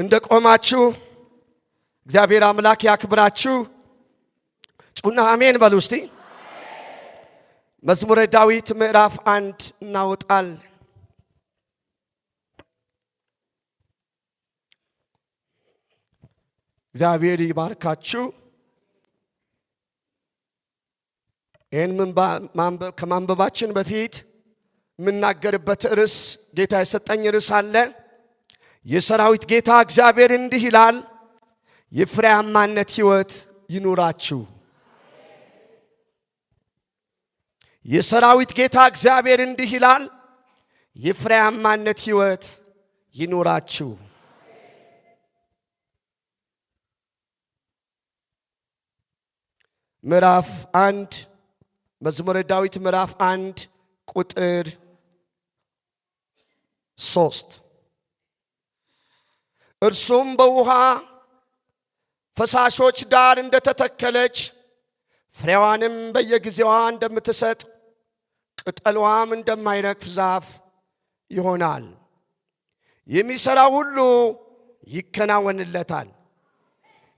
እንደቆማችሁ እግዚአብሔር አምላክ ያክብራችሁ። ጩና አሜን በሉ እስቲ። መዝሙረ ዳዊት ምዕራፍ 1 እናወጣል። እግዚአብሔር ይባርካችሁ። ይህን ከማንበባችን በፊት የምናገርበት ርዕስ ጌታ የሰጠኝ ርዕስ አለ። የሰራዊት ጌታ እግዚአብሔር እንዲህ ይላል፣ የፍሬያማነት ሕይወት ይኑራችሁ። የሰራዊት ጌታ እግዚአብሔር እንዲህ ይላል፣ የፍሬያማነት ሕይወት ይኑራችሁ። ምዕራፍ 1 መዝሙረ ዳዊት ምዕራፍ 1 ቁጥር 3 እርሱም በውሃ ፈሳሾች ዳር እንደተተከለች ፍሬዋንም በየጊዜዋ እንደምትሰጥ ቅጠሏም እንደማይረግፍ ዛፍ ይሆናል። የሚሠራው ሁሉ ይከናወንለታል።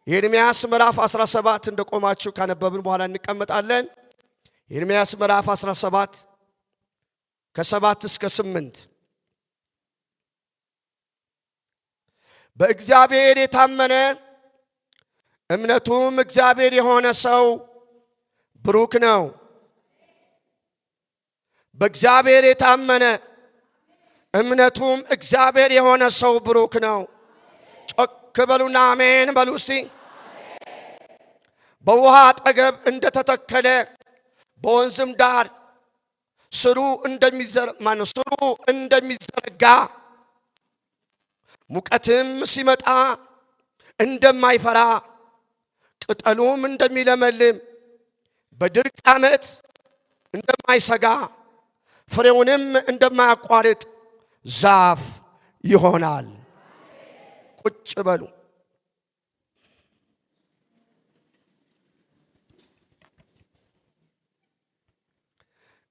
ኤርምያስ ምዕራፍ 17 እንደቆማችሁ ካነበብን በኋላ እንቀመጣለን። ኤርምያስ ምዕራፍ 17 ከ7 እስከ 8 በእግዚአብሔር የታመነ እምነቱም እግዚአብሔር የሆነ ሰው ብሩክ ነው። በእግዚአብሔር የታመነ እምነቱም እግዚአብሔር የሆነ ሰው ብሩክ ነው። ጮክ በሉና አሜን በሉ እስቲ። በውሃ አጠገብ እንደተተከለ በወንዝም ዳር ስሩ እንደሚዘረጋ ሙቀትም ሲመጣ እንደማይፈራ ቅጠሉም እንደሚለመልም በድርቅ ዓመት እንደማይሰጋ ፍሬውንም እንደማያቋርጥ ዛፍ ይሆናል። ቁጭ በሉ።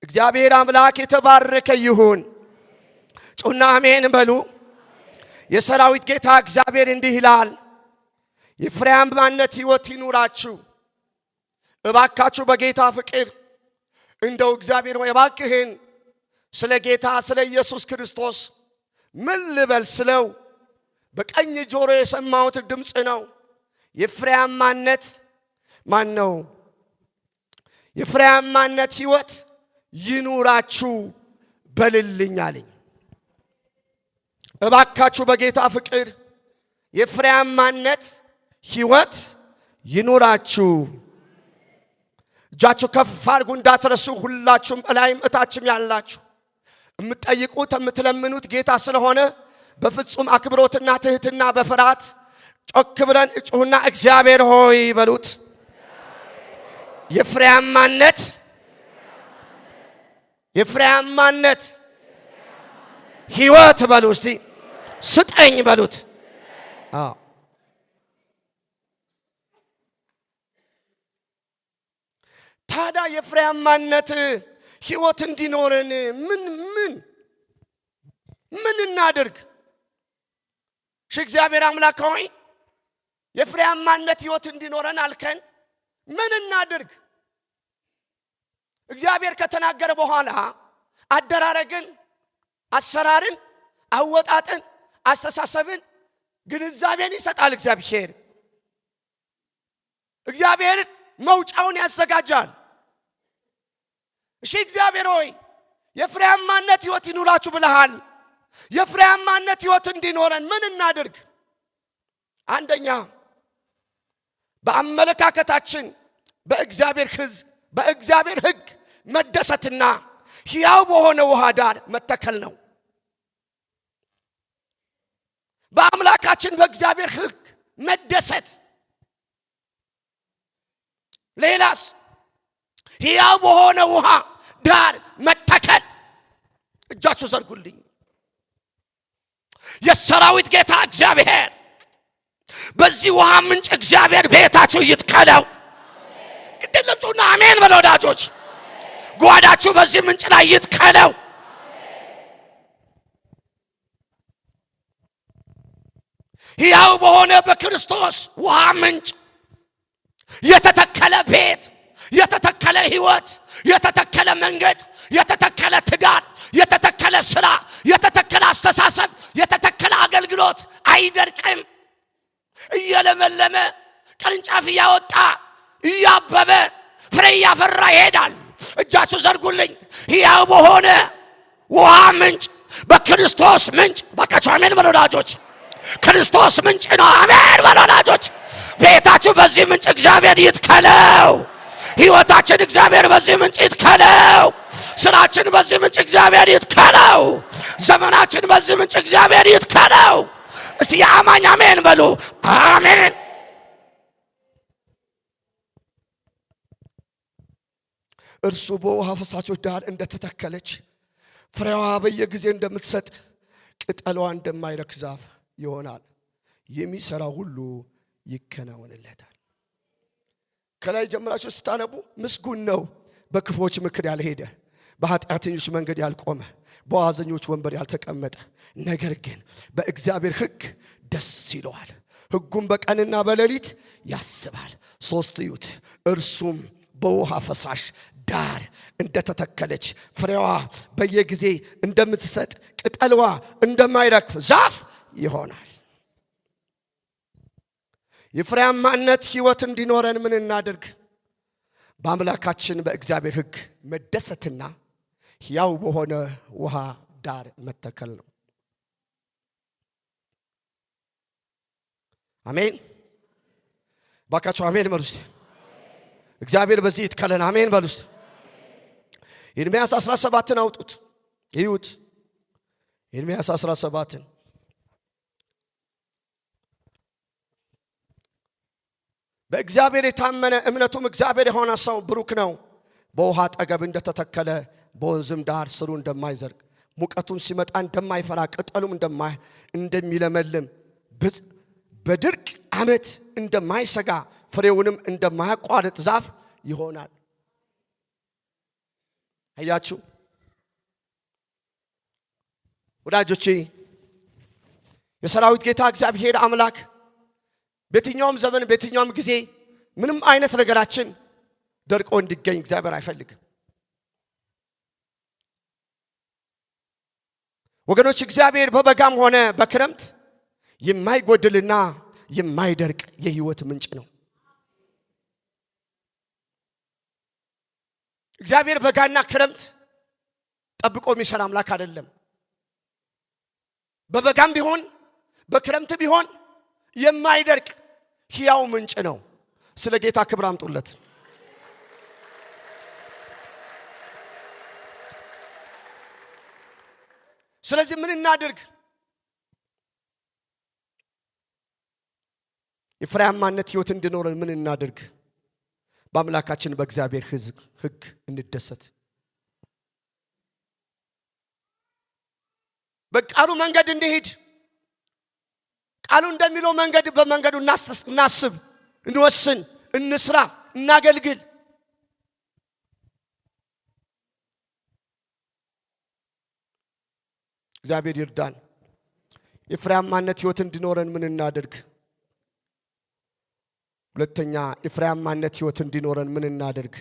እግዚአብሔር አምላክ የተባረከ ይሁን። ጩና አሜን በሉ። የሰራዊት ጌታ እግዚአብሔር እንዲህ ይላል፣ የፍሬያማነት ሕይወት ይኑራችሁ። እባካችሁ በጌታ ፍቅር እንደው እግዚአብሔር ሆይ እባክህን ስለ ጌታ ስለ ኢየሱስ ክርስቶስ ምን ልበል ስለው በቀኝ ጆሮ የሰማሁት ድምፅ ነው። የፍሬያማነት ማን ነው? የፍሬያማነት ሕይወት ይኑራችሁ በልልኝ አለኝ። እባካችሁ በጌታ ፍቅር የፍሬያማነት ሕይወት ይኑራችሁ። እጃችሁ ከፍ አድርጉ እንዳትረሱ። ሁላችሁም እላይም እታችም ያላችሁ የምትጠይቁት የምትለምኑት ጌታ ስለሆነ በፍጹም አክብሮትና ትህትና በፍርሃት ጮክ ብለን እጩሁና እግዚአብሔር ሆይ በሉት። የፍሬያማነት ሕይወት በሉ እስቲ ስጠኝ በሉት። ታዲያ የፍሬያማነት ሕይወት እንዲኖረን ምን እናድርግ? እግዚአብሔር አምላክ ሆይ የፍሬያማነት ሕይወት እንዲኖረን አልከን፣ ምን እናድርግ? እግዚአብሔር ከተናገረ በኋላ አደራረግን፣ አሰራርን፣ አወጣጥን፣ አስተሳሰብን፣ ግንዛቤን ይሰጣል። እግዚአብሔር መውጫውን ያዘጋጃል። እሺ እግዚአብሔር ሆይ የፍሬያማነት ሕይወት ይኑራችሁ ብለሃል። የፍሬያማነት ሕይወት እንዲኖረን ምን እናድርግ? አንደኛ በአመለካከታችን በእግዚአብሔር ሕግ መደሰትና ሕያው በሆነ ውሃ ዳር መተከል ነው። በአምላካችን በእግዚአብሔር ሕግ መደሰት። ሌላስ? ሕያው በሆነ ውሃ ዳር መተከል። እጃችሁ ዘርጉልኝ። የሰራዊት ጌታ እግዚአብሔር በዚህ ውሃ ምንጭ እግዚአብሔር ቤታችሁ ይትከለው። ግድለም ጩና አሜን በሉ ወዳጆች። ጓዳችሁ በዚህ ምንጭ ላይ ይትከለው። ሕያው በሆነ በክርስቶስ ውሃ ምንጭ የተተከለ ቤት፣ የተተከለ ሕይወት፣ የተተከለ መንገድ፣ የተተከለ ትዳር፣ የተተከለ ሥራ፣ የተተከለ አስተሳሰብ፣ የተተከለ አገልግሎት አይደርቅም። እየለመለመ ቅርንጫፍ እያወጣ እያበበ ፍሬ እያፈራ ይሄዳል። እጃችሁ ዘርጉልኝ። ሕያው በሆነ ውሃ ምንጭ በክርስቶስ ምንጭ። ባካችሁ አሜን በሉ ወዳጆች። ክርስቶስ ምንጭ ነው። አሜን በሉ ወዳጆች። ቤታችሁ በዚህ ምንጭ እግዚአብሔር ይትከለው። ሕይወታችን እግዚአብሔር በዚህ ምንጭ ይትከለው። ስራችን በዚህ ምንጭ እግዚአብሔር ይትከለው። ዘመናችን በዚህ ምንጭ እግዚአብሔር ይትከለው። እስቲ የአማኝ አሜን በሉ። አሜን። እርሱ በውሃ ፈሳሾች ዳር እንደተተከለች ፍሬዋ በየጊዜው እንደምትሰጥ ቅጠሏ እንደማይረግፍ ዛፍ ይሆናል። የሚሰራ ሁሉ ይከናወንለታል። ከላይ ጀምራችሁ ስታነቡ ምስጉን ነው በክፎች ምክር ያልሄደ፣ በኃጢአተኞች መንገድ ያልቆመ፣ በዋዘኞች ወንበር ያልተቀመጠ፣ ነገር ግን በእግዚአብሔር ሕግ ደስ ይለዋል፣ ሕጉም በቀንና በሌሊት ያስባል። ሶስት እዩት። እርሱም በውሃ ፈሳሽ ዳር እንደተተከለች ፍሬዋ በየጊዜ እንደምትሰጥ ቅጠልዋ እንደማይረግፍ ዛፍ ይሆናል። የፍሬያማነት ሕይወት እንዲኖረን ምን እናድርግ? በአምላካችን በእግዚአብሔር ሕግ መደሰትና ሕያው በሆነ ውሃ ዳር መተከል ነው። አሜን። ባካችሁ አሜን በሉ እስቲ። እግዚአብሔር በዚህ ይትከለን። አሜን በሉ እስቲ። ኤርምያስ 17ን አውጡት ይዩት። ኤርምያስ 17ን በእግዚአብሔር የታመነ እምነቱም እግዚአብሔር የሆነ ሰው ብሩክ ነው። በውሃ አጠገብ እንደተተከለ በወንዝም ዳር ስሩ እንደማይዘርግ ሙቀቱም ሲመጣ እንደማይፈራ ቅጠሉም እንደሚለመልም በድርቅ ዓመት እንደማይሰጋ ፍሬውንም እንደማያቋርጥ ዛፍ ይሆናል። አያችሁ ወዳጆቼ፣ የሰራዊት ጌታ እግዚአብሔር አምላክ በየትኛውም ዘመን በየትኛውም ጊዜ ምንም አይነት ነገራችን ደርቆ እንዲገኝ እግዚአብሔር አይፈልግም። ወገኖች፣ እግዚአብሔር በበጋም ሆነ በክረምት የማይጎድልና የማይደርቅ የሕይወት ምንጭ ነው። እግዚአብሔር በጋና ክረምት ጠብቆ የሚሰራ አምላክ አይደለም። በበጋም ቢሆን በክረምት ቢሆን የማይደርቅ ሕያው ምንጭ ነው። ስለ ጌታ ክብር አምጡለት። ስለዚህ ምን እናድርግ? የፍሬያማነት ሕይወት እንዲኖረን ምን እናድርግ? በአምላካችን በእግዚአብሔር ሕግ እንደሰት። በቃሉ መንገድ እንዲሄድ ቃሉ እንደሚለው መንገድ በመንገዱ እናስብ፣ እንወስን፣ እንስራ፣ እናገልግል። እግዚአብሔር ይርዳን። የፍሬያማነት ሕይወት እንዲኖረን ምን እናድርግ? ሁለተኛ የፍሬያማነት ሕይወት እንዲኖረን ምን እናድርግ?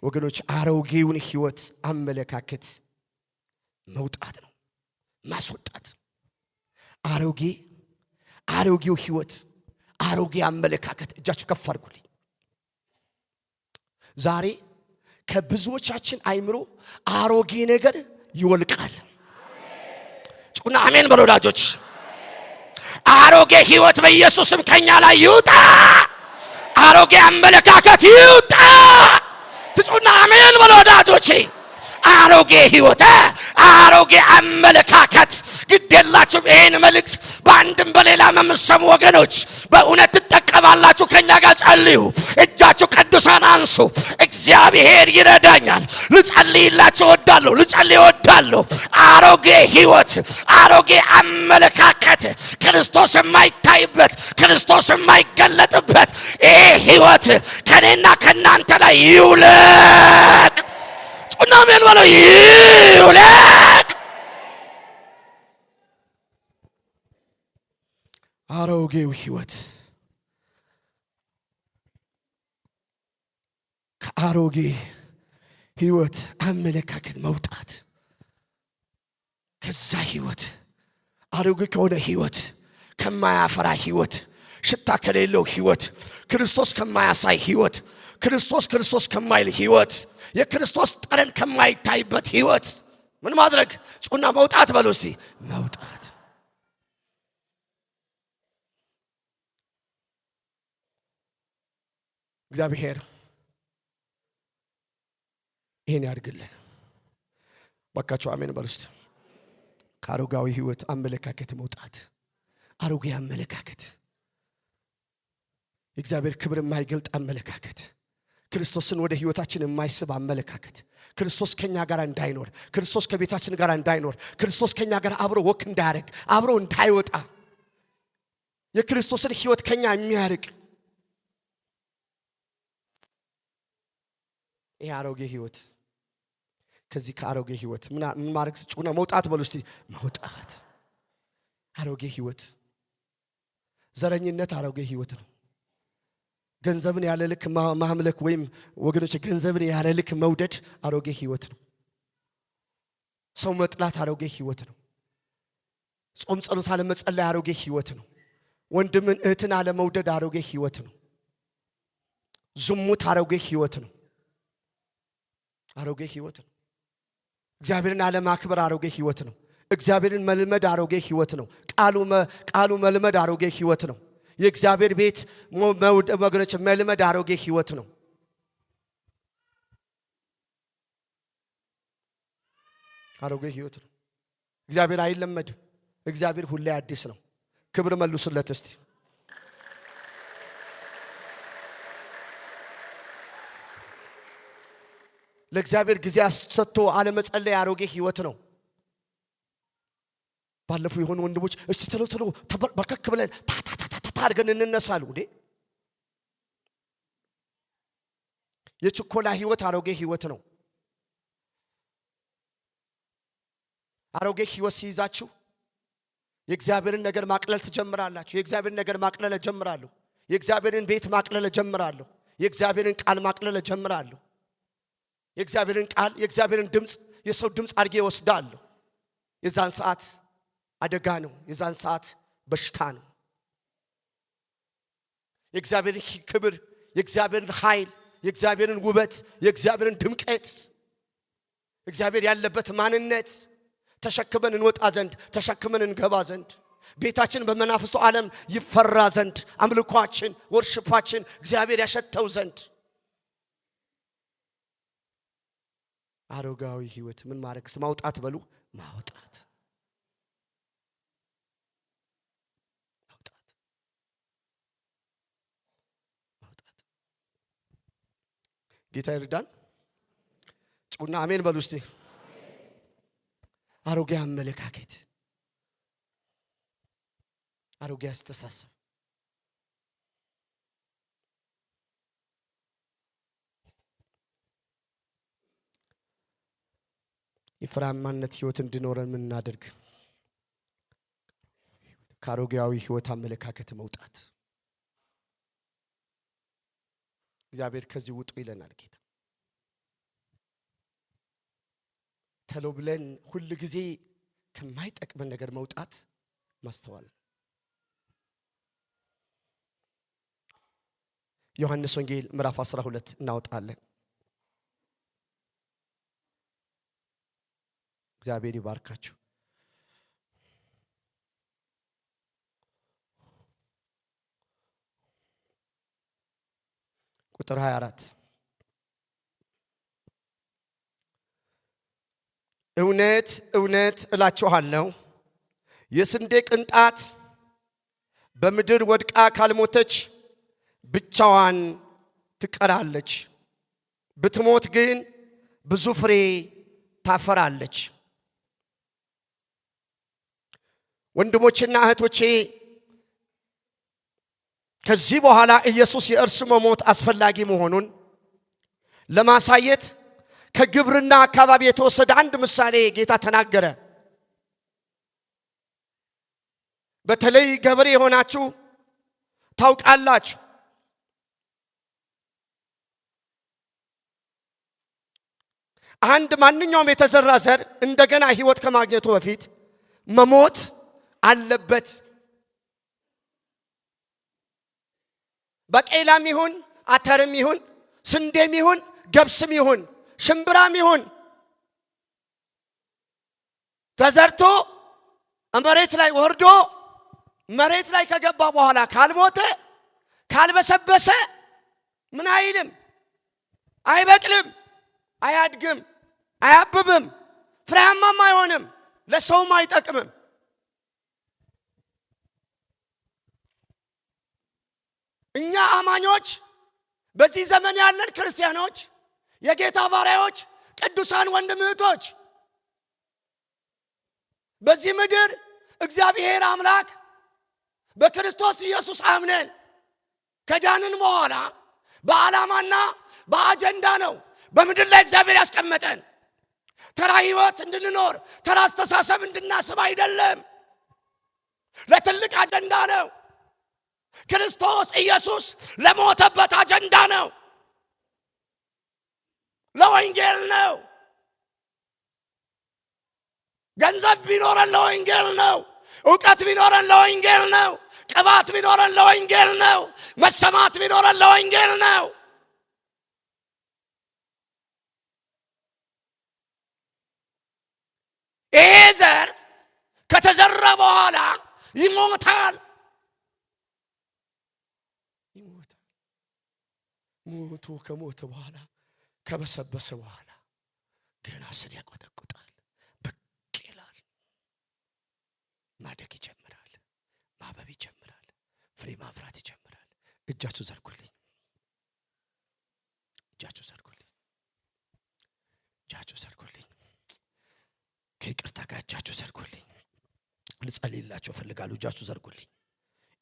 ወገኖች፣ አሮጌውን ሕይወት አመለካከት መውጣት ነው፣ ማስወጣት። አሮጌው ሕይወት፣ አሮጌ አመለካከት። እጃችሁ ከፍ አድርጉልኝ። ዛሬ ከብዙዎቻችን አይምሮ አሮጌ ነገር ይወልቃል። ጩና አሜን በሉ ወዳጆች። አሮጌ ሕይወት በኢየሱስም ከኛ ላይ ይውጣ። አሮጌ አመለካከት ይውጣ። ትጩና አሜን በሉ ወዳጆቼ። አሮጌ ሕይወት፣ አሮጌ አመለካከት። ግዴላችሁም ይሄን መልእክት በአንድም በሌላ የምትሰሙ ወገኖች በእውነት ትጠቀማላችሁ። ከኛ ጋር ጸልዩ። እጃችሁ ቅዱሳን አንሱ። እግዚአብሔር ይረዳኛል። ልጸልይላችሁ እወዳለሁ። አሮጌ ሕይወት፣ አሮጌ አመለካከት፣ ክርስቶስ የማይታይበት፣ ክርስቶስ የማይገለጥበት ይሄ ሕይወት ከኔና ከናንተ ላይ ይውለቅ። ጩና ሜል በለው ይውለቅ። አሮጌው ህይወት ከአሮጌ ህይወት አመለካከት መውጣት ከዛ ህይወት አሮጌ ከሆነ ህይወት ከማያፈራ ህይወት ሽታ ከሌለው ህይወት ክርስቶስ ከማያሳይ ህይወት ክርስቶስ ከማይል ህይወት የክርስቶስ ጠረን ከማይታይበት ህይወት ምን ማድረግ ጹና መውጣት በሉ እስቲ መውጣት እግዚአብሔር ይሄን ያድርግልን ባካችሁ አሜን በሉ እስቲ ከአሮጌው ህይወት አመለካከት መውጣት አሮጌ አመለካከት የእግዚአብሔር ክብር የማይገልጥ አመለካከት ክርስቶስን ወደ ህይወታችን የማይስብ አመለካከት ክርስቶስ ከኛ ጋር እንዳይኖር ክርስቶስ ከቤታችን ጋር እንዳይኖር ክርስቶስ ከኛ ጋር አብሮ ወክ እንዳያረግ አብሮ እንዳይወጣ የክርስቶስን ህይወት ከኛ የሚያርቅ ይሄ አሮጌ ህይወት ከዚህ ከአሮጌ ህይወት ምን ማድረግ ጩና መውጣት በሉ እስቲ መውጣት አሮጌ ህይወት ዘረኝነት አሮጌ ህይወት ነው ገንዘብን ያለ ልክ ማምለክ ወይም ወገኖች ገንዘብን ያለ ልክ መውደድ አሮጌ ህይወት ነው ሰው መጥላት አሮጌ ህይወት ነው ጾም ጸሎት አለ መጸለይ አሮጌ ህይወት ነው ወንድምን እህትን አለ መውደድ አሮጌ ህይወት ነው ዝሙት አሮጌ ህይወት ነው አሮጌ ህይወት ነው እግዚአብሔርን አለ ማክበር አሮጌ ህይወት ነው እግዚአብሔርን መልመድ አሮጌ ህይወት ነው ቃሉ መልመድ አሮጌ ህይወት ነው የእግዚአብሔር ቤት ወገኖች መልመድ አሮጌ ህይወት ነው አሮጌ ህይወት ነው እግዚአብሔር አይለመድም እግዚአብሔር ሁሌ አዲስ ነው ክብር መልሱለት እስቲ ለእግዚአብሔር ጊዜ አስተቶ አለመጸለይ አሮጌ ህይወት ነው ባለፉ የሆኑ ወንድሞች እስቲ ተሎ በርከክ ብለን ታታታታ አድርገን እንነሳሉ እንዴ የችኮላ ህይወት አሮጌ ህይወት ነው አሮጌ ህይወት ሲይዛችሁ የእግዚአብሔርን ነገር ማቅለል ትጀምራላችሁ የእግዚአብሔርን ነገር ማቅለል ጀምራለሁ የእግዚአብሔርን ቤት ማቅለል ጀምራለሁ የእግዚአብሔርን ቃል ማቅለል ጀምራለሁ የእግዚአብሔርን ቃል የእግዚአብሔርን ድምጽ የሰው ድምጽ አድርጌ ወስዳለሁ የዛን ሰዓት አደጋ ነው የዛን ሰዓት በሽታ ነው የእግዚአብሔርን ክብር የእግዚአብሔርን ኃይል የእግዚአብሔርን ውበት የእግዚአብሔርን ድምቀት እግዚአብሔር ያለበት ማንነት ተሸክመን እንወጣ ዘንድ ተሸክመን እንገባ ዘንድ ቤታችን በመናፍስቱ ዓለም ይፈራ ዘንድ አምልኳችን ወርሽፓችን እግዚአብሔር ያሸተው ዘንድ አሮጌው ህይወት ምን ማድረግ ማውጣት በሉ ማውጣት ጌታ ይርዳን ጩና አሜን በሉ እስቲ አሮጌ አመለካከት አሮጌ አስተሳሰብ የፍራማነት ህይወት እንድኖረን ምን እናደርግ ከአሮጌው ህይወት አመለካከት መውጣት እግዚአብሔር ከዚህ ውጡ ይለናል ጌታ ተሎ ብለን ሁሉ ጊዜ ከማይጠቅመን ነገር መውጣት ማስተዋል ዮሐንስ ወንጌል ምዕራፍ 12 እናወጣለን እግዚአብሔር ይባርካችሁ ቁጥር 24 እውነት እውነት እላችኋለሁ የስንዴ ቅንጣት በምድር ወድቃ ካልሞተች ብቻዋን ትቀራለች ብትሞት ግን ብዙ ፍሬ ታፈራለች ወንድሞችና እህቶቼ ከዚህ በኋላ ኢየሱስ የእርሱ መሞት አስፈላጊ መሆኑን ለማሳየት ከግብርና አካባቢ የተወሰደ አንድ ምሳሌ ጌታ ተናገረ በተለይ ገበሬ የሆናችሁ ታውቃላችሁ። አንድ ማንኛውም የተዘራ ዘር እንደገና ሕይወት ከማግኘቱ በፊት መሞት አለበት። በቄላም ይሁን አተርም ይሁን ስንዴም ይሁን ገብስም ይሁን ሽምብራም ይሁን ተዘርቶ መሬት ላይ ወርዶ መሬት ላይ ከገባ በኋላ ካልሞተ ካልበሰበሰ ምን አይልም፣ አይበቅልም፣ አያድግም፣ አያብብም፣ ፍሬያማም አይሆንም፣ ለሰውም አይጠቅምም። እኛ አማኞች በዚህ ዘመን ያለን ክርስቲያኖች የጌታ ባሪያዎች ቅዱሳን ወንድም እህቶች በዚህ ምድር እግዚአብሔር አምላክ በክርስቶስ ኢየሱስ አምነን ከዳንን በኋላ በዓላማና በአጀንዳ ነው በምድር ላይ እግዚአብሔር ያስቀመጠን። ተራ ሕይወት እንድንኖር ተራ አስተሳሰብ እንድናስብ አይደለም፣ ለትልቅ አጀንዳ ነው። ክርስቶስ ኢየሱስ ለሞተበት አጀንዳ ነው፣ ለወንጌል ነው። ገንዘብ ቢኖረን ለወንጌል ነው፣ ዕውቀት ቢኖረን ለወንጌል ነው፣ ቅባት ቢኖረን ለወንጌል ነው፣ መሰማት ቢኖረን ለወንጌል ነው። ይሄ ዘር ከተዘራ በኋላ ይሞታል። ሞቶ ከሞተ በኋላ ከበሰበሰ በኋላ ገና ስር ያቆጠቁጣል፣ ብቅ ይላል፣ ማደግ ይጀምራል፣ ማበብ ይጀምራል፣ ፍሬ ማፍራት ይጀምራል። እጃችሁ ዘርጉልኝ፣ እጃችሁ ዘርጉልኝ፣ እጃችሁ ዘርጉልኝ። ከይቅርታ ጋር እጃችሁ ዘርጉልኝ። ልጸልይላችሁ እፈልጋለሁ። እጃችሁ ዘርጉልኝ።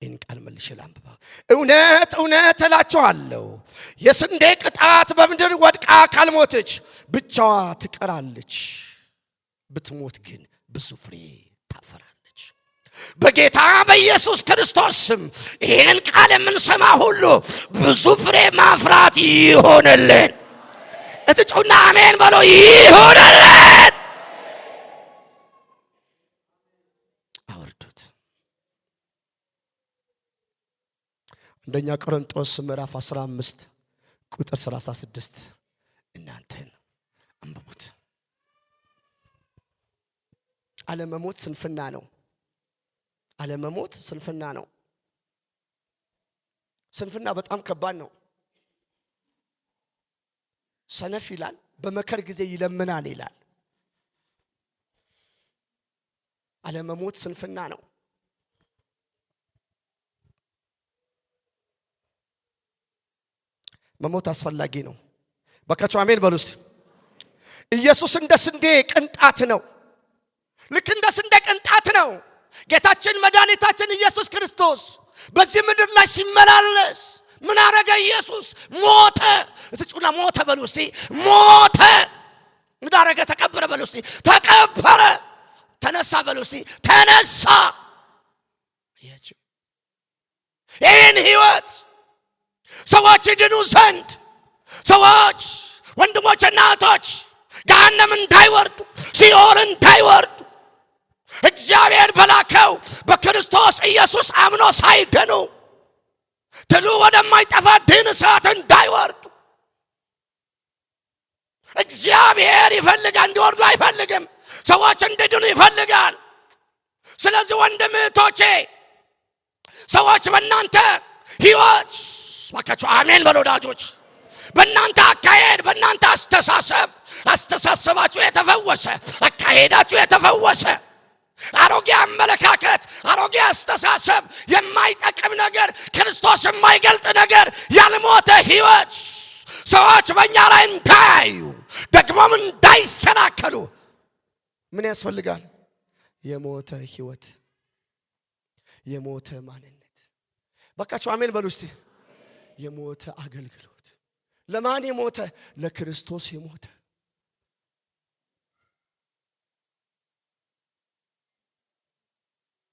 ይህን ቃል መልሼ ላንብባ። እውነት እውነት እላችኋለሁ የስንዴ ቅጣት በምድር ወድቃ ካልሞተች ብቻዋ ትቀራለች፣ ብትሞት ግን ብዙ ፍሬ ታፈራለች። በጌታ በኢየሱስ ክርስቶስ ስም ይህን ቃል የምንሰማ ሁሉ ብዙ ፍሬ ማፍራት ይሆንልን። እትጩና አሜን በሎ። ይሆንልን። አንደኛ ቆሮንቶስ ምዕራፍ 15 ቁጥር 36 እናንተን አንብቡት። አለመሞት ስንፍና ነው። አለመሞት ስንፍና ነው። ስንፍና በጣም ከባድ ነው። ሰነፍ ይላል በመከር ጊዜ ይለምናል ይላል። አለመሞት ስንፍና ነው። መሞት አስፈላጊ ነው። በቃችሁ አሜን በሉ እስቲ። ኢየሱስ እንደ ስንዴ ቅንጣት ነው። ልክ እንደ ስንዴ ቅንጣት ነው። ጌታችን መድኃኒታችን ኢየሱስ ክርስቶስ በዚህ ምድር ላይ ሲመላለስ ምን አረገ? ኢየሱስ ሞተ። እትጩና ሞተ በሉ እስቲ። ሞተ። ምን አረገ? ተቀበረ በሉ እስቲ። ተቀበረ። ተነሳ በሉ እስቲ። ተነሳ። ይህን ህይወት ሰዎች ይድኑ ዘንድ ሰዎች ወንድሞችና እህቶች ገሃነም እንዳይወርዱ ሲኦል እንዳይወርዱ እግዚአብሔር በላከው በክርስቶስ ኢየሱስ አምኖ ሳይድኑ ትሉ ወደማይጠፋ ድን እሳት እንዳይወርዱ እግዚአብሔር ይፈልጋል። እንዲወርዱ አይፈልግም። ሰዎች እንዲድኑ ይፈልጋል። ስለዚህ ወንድም እህቶቼ ሰዎች በእናንተ ህይወት ባካችሁ አሜን በሉ ወዳጆች፣ በእናንተ አካሄድ በእናንተ አስተሳሰባችሁ የተፈወሰ፣ አካሄዳችሁ የተፈወሰ፣ አሮጌ አመለካከት አሮጌ አስተሳሰብ የማይጠቅም ነገር ክርስቶስ የማይገልጥ ነገር ያልሞተ ህይወት ሰዎች በእኛ ላይ እንዳያዩ ደግሞም እንዳይሰናከሉ ምን ያስፈልጋል? የሞተ ህይወት፣ የሞተ ማንነት። ባካችሁ አሜን በሉ እስቲ። የሞተ አገልግሎት። ለማን የሞተ? ለክርስቶስ የሞተ።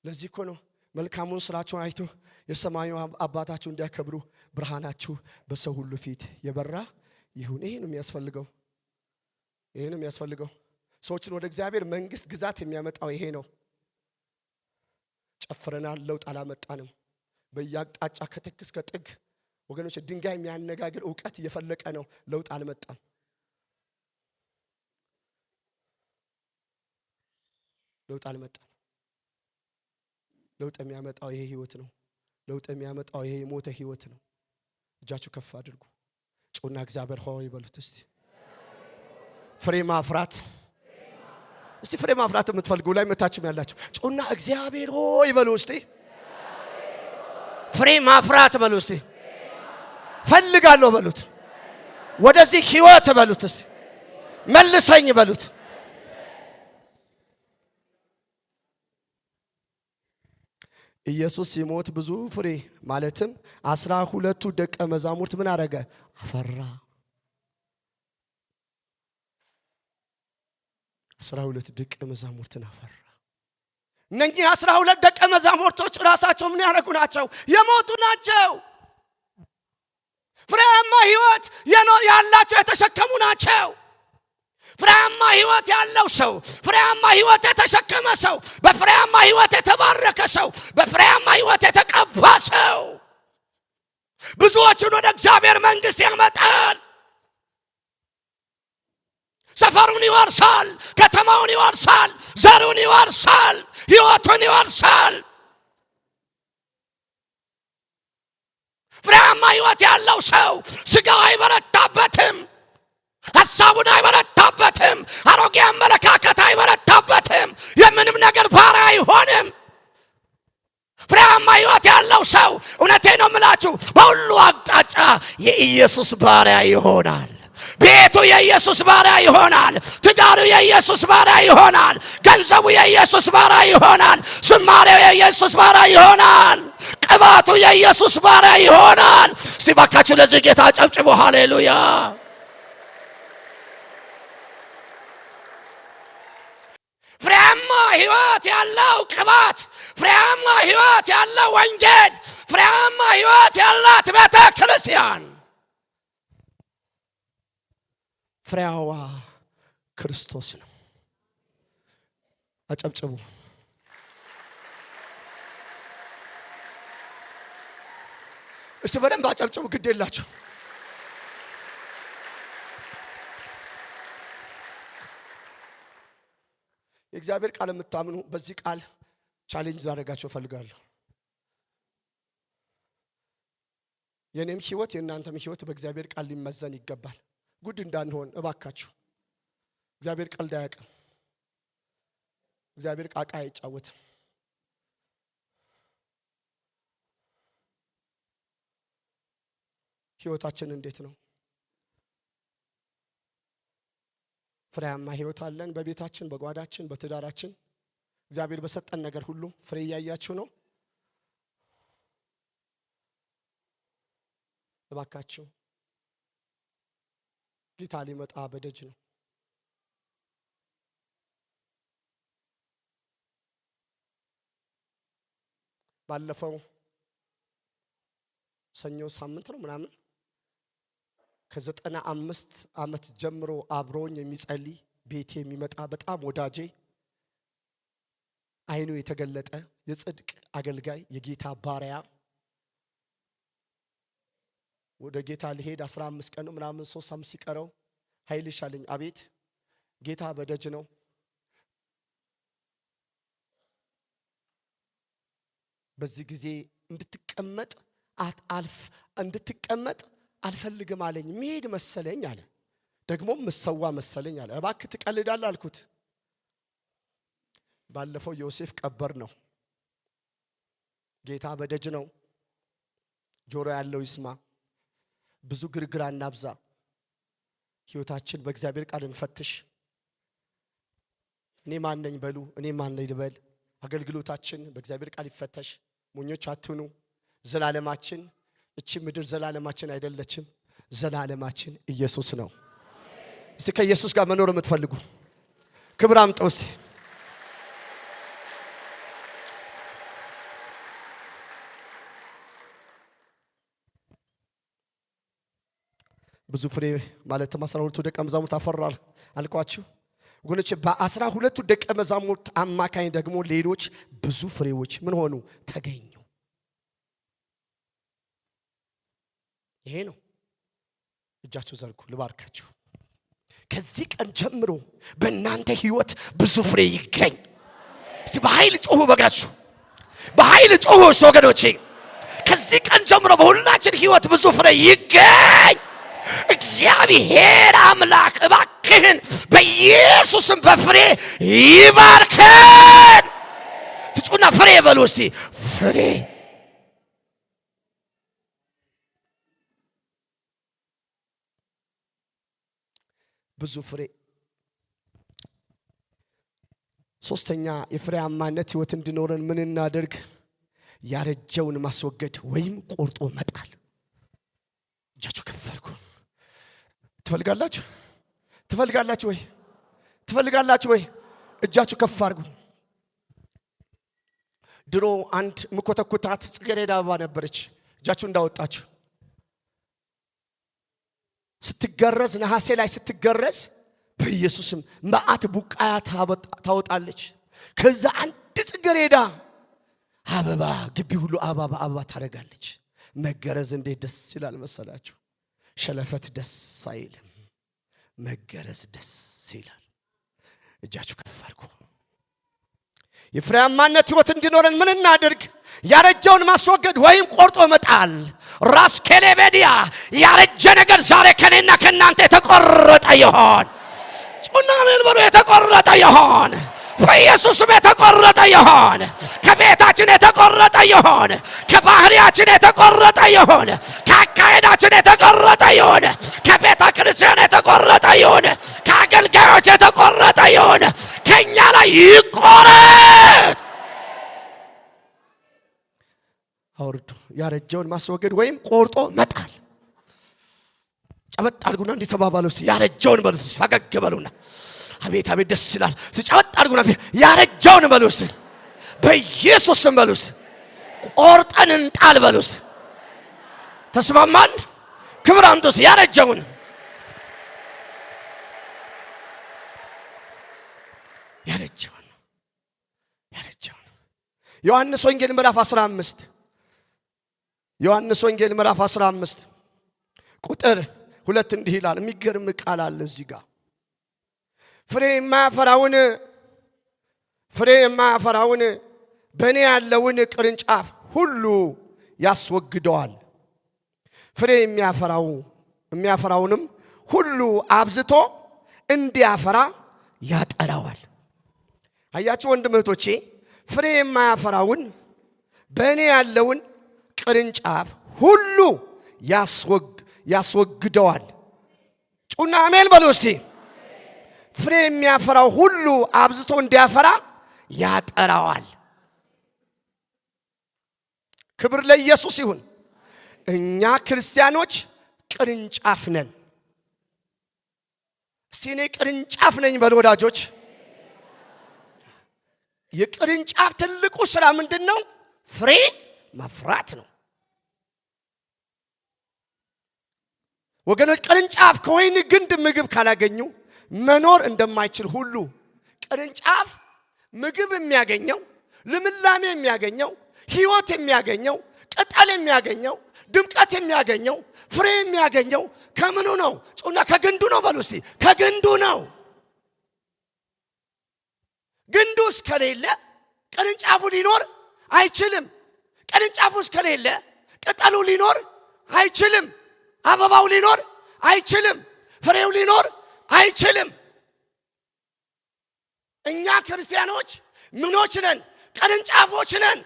ለዚህ እኮ ነው መልካሙን ስራችሁን አይቶ የሰማዩ አባታችሁ እንዲያከብሩ ብርሃናችሁ በሰው ሁሉ ፊት የበራ ይሁን። ይሄ ነው የሚያስፈልገው። ሰዎችን ወደ እግዚአብሔር መንግስት ግዛት የሚያመጣው ይሄ ነው። ጨፍረናል፣ ለውጥ አላመጣንም። በየአቅጣጫ ከጥግ እስከ ጥግ ወገኖች ድንጋይ የሚያነጋግር ዕውቀት እየፈለቀ ነው። ለውጥ አልመጣም። ለውጥ የሚያመጣው ይሄ ህይወት ነው። ለውጥ የሚያመጣው ይሄ የሞተ ህይወት ነው። እጃችሁ ከፍ አድርጉ። ጮና እግዚአብሔር ሆይ በሉት እስቲ። ፍሬ ማፍራት እስቲ ፍሬ ማፍራት የምትፈልጉ ላይ መታችም ያላችሁ ጮና እግዚአብሔር ሆይ በሉ እስቲ። ፍሬ ማፍራት በሉ እስቲ። ፈልጋለሁ በሉት። ወደዚህ ህይወት በሉት እስቲ። መልሰኝ በሉት። ኢየሱስ ሲሞት ብዙ ፍሬ ማለትም 12 ደቀ መዛሙርት ምን አረገ? አፈራ። 12 ደቀ መዛሙርትን አፈራ። እነኚህ 12 ደቀ መዛሙርቶች ራሳቸው ምን ያደረጉ ናቸው? የሞቱ ናቸው። ፍሬያማ ህይወት ያላቸው የተሸከሙ ናቸው። ፍሬያማ ህይወት ያለው ሰው፣ ፍሬያማ ህይወት የተሸከመ ሰው፣ በፍሬያማ ህይወት የተባረከ ሰው፣ በፍሬያማ ህይወት የተቀባ ሰው ብዙዎችን ወደ እግዚአብሔር መንግስት ያመጣል። ሰፈሩን ይወርሳል፣ ከተማውን ይወርሳል፣ ዘሩን ይወርሳል፣ ህይወቱን ይወርሳል። ፍሬያማ ህይወት ያለው ሰው ስጋው አይበረታበትም፣ ሐሳቡን አይበረታበትም፣ አሮጌ አመለካከት አይበረታበትም፣ የምንም ነገር ባሪያ አይሆንም። ፍሬያማ ህይወት ያለው ሰው እውነቴን ነው የምላችሁ በሁሉ አቅጣጫ የኢየሱስ ባሪያ ይሆናል። ቤቱ የኢየሱስ ባሪያ ይሆናል። ትዳሩ የኢየሱስ ባሪያ ይሆናል። ገንዘቡ የኢየሱስ ባሪያ ይሆናል። ዝማሬው የኢየሱስ ባሪያ ይሆናል። ቅባቱ የኢየሱስ ባሪያ ይሆናል። እስቲ ባካችሁ ለዚህ ጌታ ጨብጭቡ። ሃሌሉያ። ፍሬያማ ህይወት ያለው ቅባት፣ ፍሬያማ ህይወት ያለው ወንጌል፣ ፍሬያማ ህይወት ያላት ቤተ ክርስቲያን ፍሬያዋ ክርስቶስ ነው። አጨብጭቡ። እስቲ በደንብ አጨብጭቡ። ግድ የላችሁ። የእግዚአብሔር ቃል የምታምኑ በዚህ ቃል ቻሌንጅ ላደርጋችሁ ፈልጋለሁ። የኔም ህይወት የእናንተም ህይወት በእግዚአብሔር ቃል ሊመዘን ይገባል። ጉድ እንዳንሆን እባካችሁ። እግዚአብሔር ቀልድ አያውቅም። እግዚአብሔር ቃቃ አይጫወትም። ህይወታችን እንዴት ነው? ፍሬያማ ህይወት አለን? በቤታችን፣ በጓዳችን፣ በትዳራችን እግዚአብሔር በሰጠን ነገር ሁሉ ፍሬ እያያችሁ ነው? እባካችሁ ጌታ ሊመጣ በደጅ ነው። ባለፈው ሰኞ ሳምንት ነው ምናምን ከ95 ዓመት ጀምሮ አብሮኝ የሚጸልይ ቤቴ የሚመጣ በጣም ወዳጄ አይኑ የተገለጠ የጽድቅ አገልጋይ የጌታ ባሪያ ወደ ጌታ ሊሄድ 15 ቀን ምናምን 3 ሳምንት ሲቀረው ኃይል ይሻለኝ። አቤት ጌታ በደጅ ነው። በዚህ ጊዜ እንድትቀመጥ አልፈልግም አለኝ። መሄድ መሰለኝ አለ። ደግሞም መሰዋ መሰለኝ አለ። እባክህ ትቀልዳለህ አልኩት። ባለፈው ዮሴፍ ቀበር ነው። ጌታ በደጅ ነው። ጆሮ ያለው ይስማ። ብዙ ግርግር አናብዛ። ህይወታችን በእግዚአብሔር ቃል እንፈትሽ። እኔ ማን ነኝ በሉ። እኔ ማን ነኝ ልበል። አገልግሎታችን በእግዚአብሔር ቃል ይፈተሽ። ሞኞች አትሁኑ። ዘላለማችን እቺ ምድር ዘላለማችን አይደለችም። ዘላለማችን ኢየሱስ ነው። እስቲ ከኢየሱስ ጋር መኖር የምትፈልጉ ክብር አምጡ። እስቲ ብዙ ፍሬ ማለት 12 ደቀ መዛሙርት አፈራል አልኳችሁ ወገኖች። በ12 ደቀ መዛሙርት አማካኝ ደግሞ ሌሎች ብዙ ፍሬዎች ምን ሆኑ ተገኙ። ይሄ ነው። እጃችሁ ዘርጉ ልባርካችሁ። ከዚህ ቀን ጀምሮ በእናንተ ህይወት ብዙ ፍሬ ይገኝ። እስቲ በኃይል ጮሁ በጋችሁ፣ በኃይል ጮሁ ወገኖቼ። ከዚህ ቀን ጀምሮ በሁላችን ህይወት ብዙ ፍሬ ይገኝ። እግዚአብሔር አምላክ እባክህን በኢየሱስም በፍሬ ይባርከን። ትጩና ፍሬ በሉ እስቲ ፍሬ። ብዙ ፍሬ። ሶስተኛ የፍሬያማነት ህይወት እንዲኖረን ምን እናደርግ? ያረጀውን ማስወገድ ወይም ቆርጦ መጣል። እጃችሁ ከፍ አድርጉ። ትፈልጋላችሁ? ትፈልጋላችሁ ወይ? ትፈልጋላችሁ ወይ? እጃችሁ ከፍ አድርጉ። ድሮ አንድ ምኮተኩታት ጽጌረዳ አበባ ነበረች። እጃችሁ እንዳወጣችሁ ስትገረዝ ነሐሴ ላይ ስትገረዝ በኢየሱስም መዓት ቡቃያ ታወጣለች። ከዛ አንድ ጽጌረዳ አበባ ግቢ ሁሉ አበባ አበባ ታደርጋለች። መገረዝ እንዴት ደስ ይላል መሰላችሁ? ሸለፈት ደስ አይልም፣ መገረዝ ደስ ይላል። እጃችሁ ከፍ አድርጉ። የፍሬያማነት ህይወት እንዲኖረን ምን እናድርግ? ያረጀውን ማስወገድ ወይም ቆርጦ መጣል። ራስ ከሌቤዲያ ያረጀ ነገር ዛሬ ከኔና ከናንተ የተቆረጠ ይሆን። ጩና ምን በሉ የተቆረጠ ይሆን። በኢየሱስም የተቆረጠ ይሆን። ከቤታችን የተቆረጠ ይሆን። ከባህሪያችን የተቆረጠ ይሆን። ከአካሄዳችን የተቆረጠ ይሆን። ከቤተ ክርስቲያን የተቆረጠ ይሆን። ከአገልጋዮች የተቆረጠ ይሆን። ከኛ ላይ ይቆረጥ። አውርዱ። ያረጀውን ማስወገድ ወይም ቆርጦ መጣል። ጨበጥ አድርጉና እንዲህ ተባባሉ። እስቲ ያረጀውን በሉ። ፈገግ በሉና አቤት አቤት ደስ ይላል። ጨበጥ አድርጉና ያረጀውን በሉ። እስቲ በኢየሱስ ስም በሉ። እስቲ ቆርጠን እንጣል በሉ። እስቲ ተስማማን? ክብር አምጡ። እስቲ ያረጀውን ዮሐንስ ወንጌል ምዕራፍ 15 ዮሐንስ ወንጌል ምዕራፍ 15 ቁጥር 2 እንዲህ ይላል። የሚገርም ቃል አለ እዚህ ጋር። ፍሬ የማያፈራውን በእኔ ያለውን ቅርንጫፍ ሁሉ ያስወግደዋል፣ ፍሬ የሚያፈራውንም ሁሉ አብዝቶ እንዲያፈራ ያጠራዋል። አያችሁ ወንድም እህቶቼ፣ ፍሬ የማያፈራውን በእኔ ያለውን ቅርንጫፍ ሁሉ ያስወግደዋል። ጩና አሜን በሉ እስቲ። ፍሬ የሚያፈራው ሁሉ አብዝቶ እንዲያፈራ ያጠራዋል። ክብር ለኢየሱስ ይሁን። እኛ ክርስቲያኖች ቅርንጫፍ ነን። እስቲ እኔ ቅርንጫፍ ነኝ በሉ ወዳጆች። የቅርንጫፍ ትልቁ ስራ ምንድነው? ፍሬ ማፍራት ነው። ወገኖች ቅርንጫፍ ከወይን ግንድ ምግብ ካላገኙ መኖር እንደማይችል ሁሉ ቅርንጫፍ ምግብ የሚያገኘው፣ ልምላሜ የሚያገኘው፣ ህይወት የሚያገኘው፣ ቅጠል የሚያገኘው፣ ድምቀት የሚያገኘው፣ ፍሬ የሚያገኘው ከምኑ ነው? ጩና ከግንዱ ነው በሉ እስቲ። ከግንዱ ነው። ግንዱ እስከሌለ ቅርንጫፉ ሊኖር አይችልም። ቅርንጫፉ እስከሌለ ቅጠሉ ሊኖር አይችልም። አበባው ሊኖር አይችልም። ፍሬው ሊኖር አይችልም። እኛ ክርስቲያኖች ምኖች ነን? ቅርንጫፎች ነን።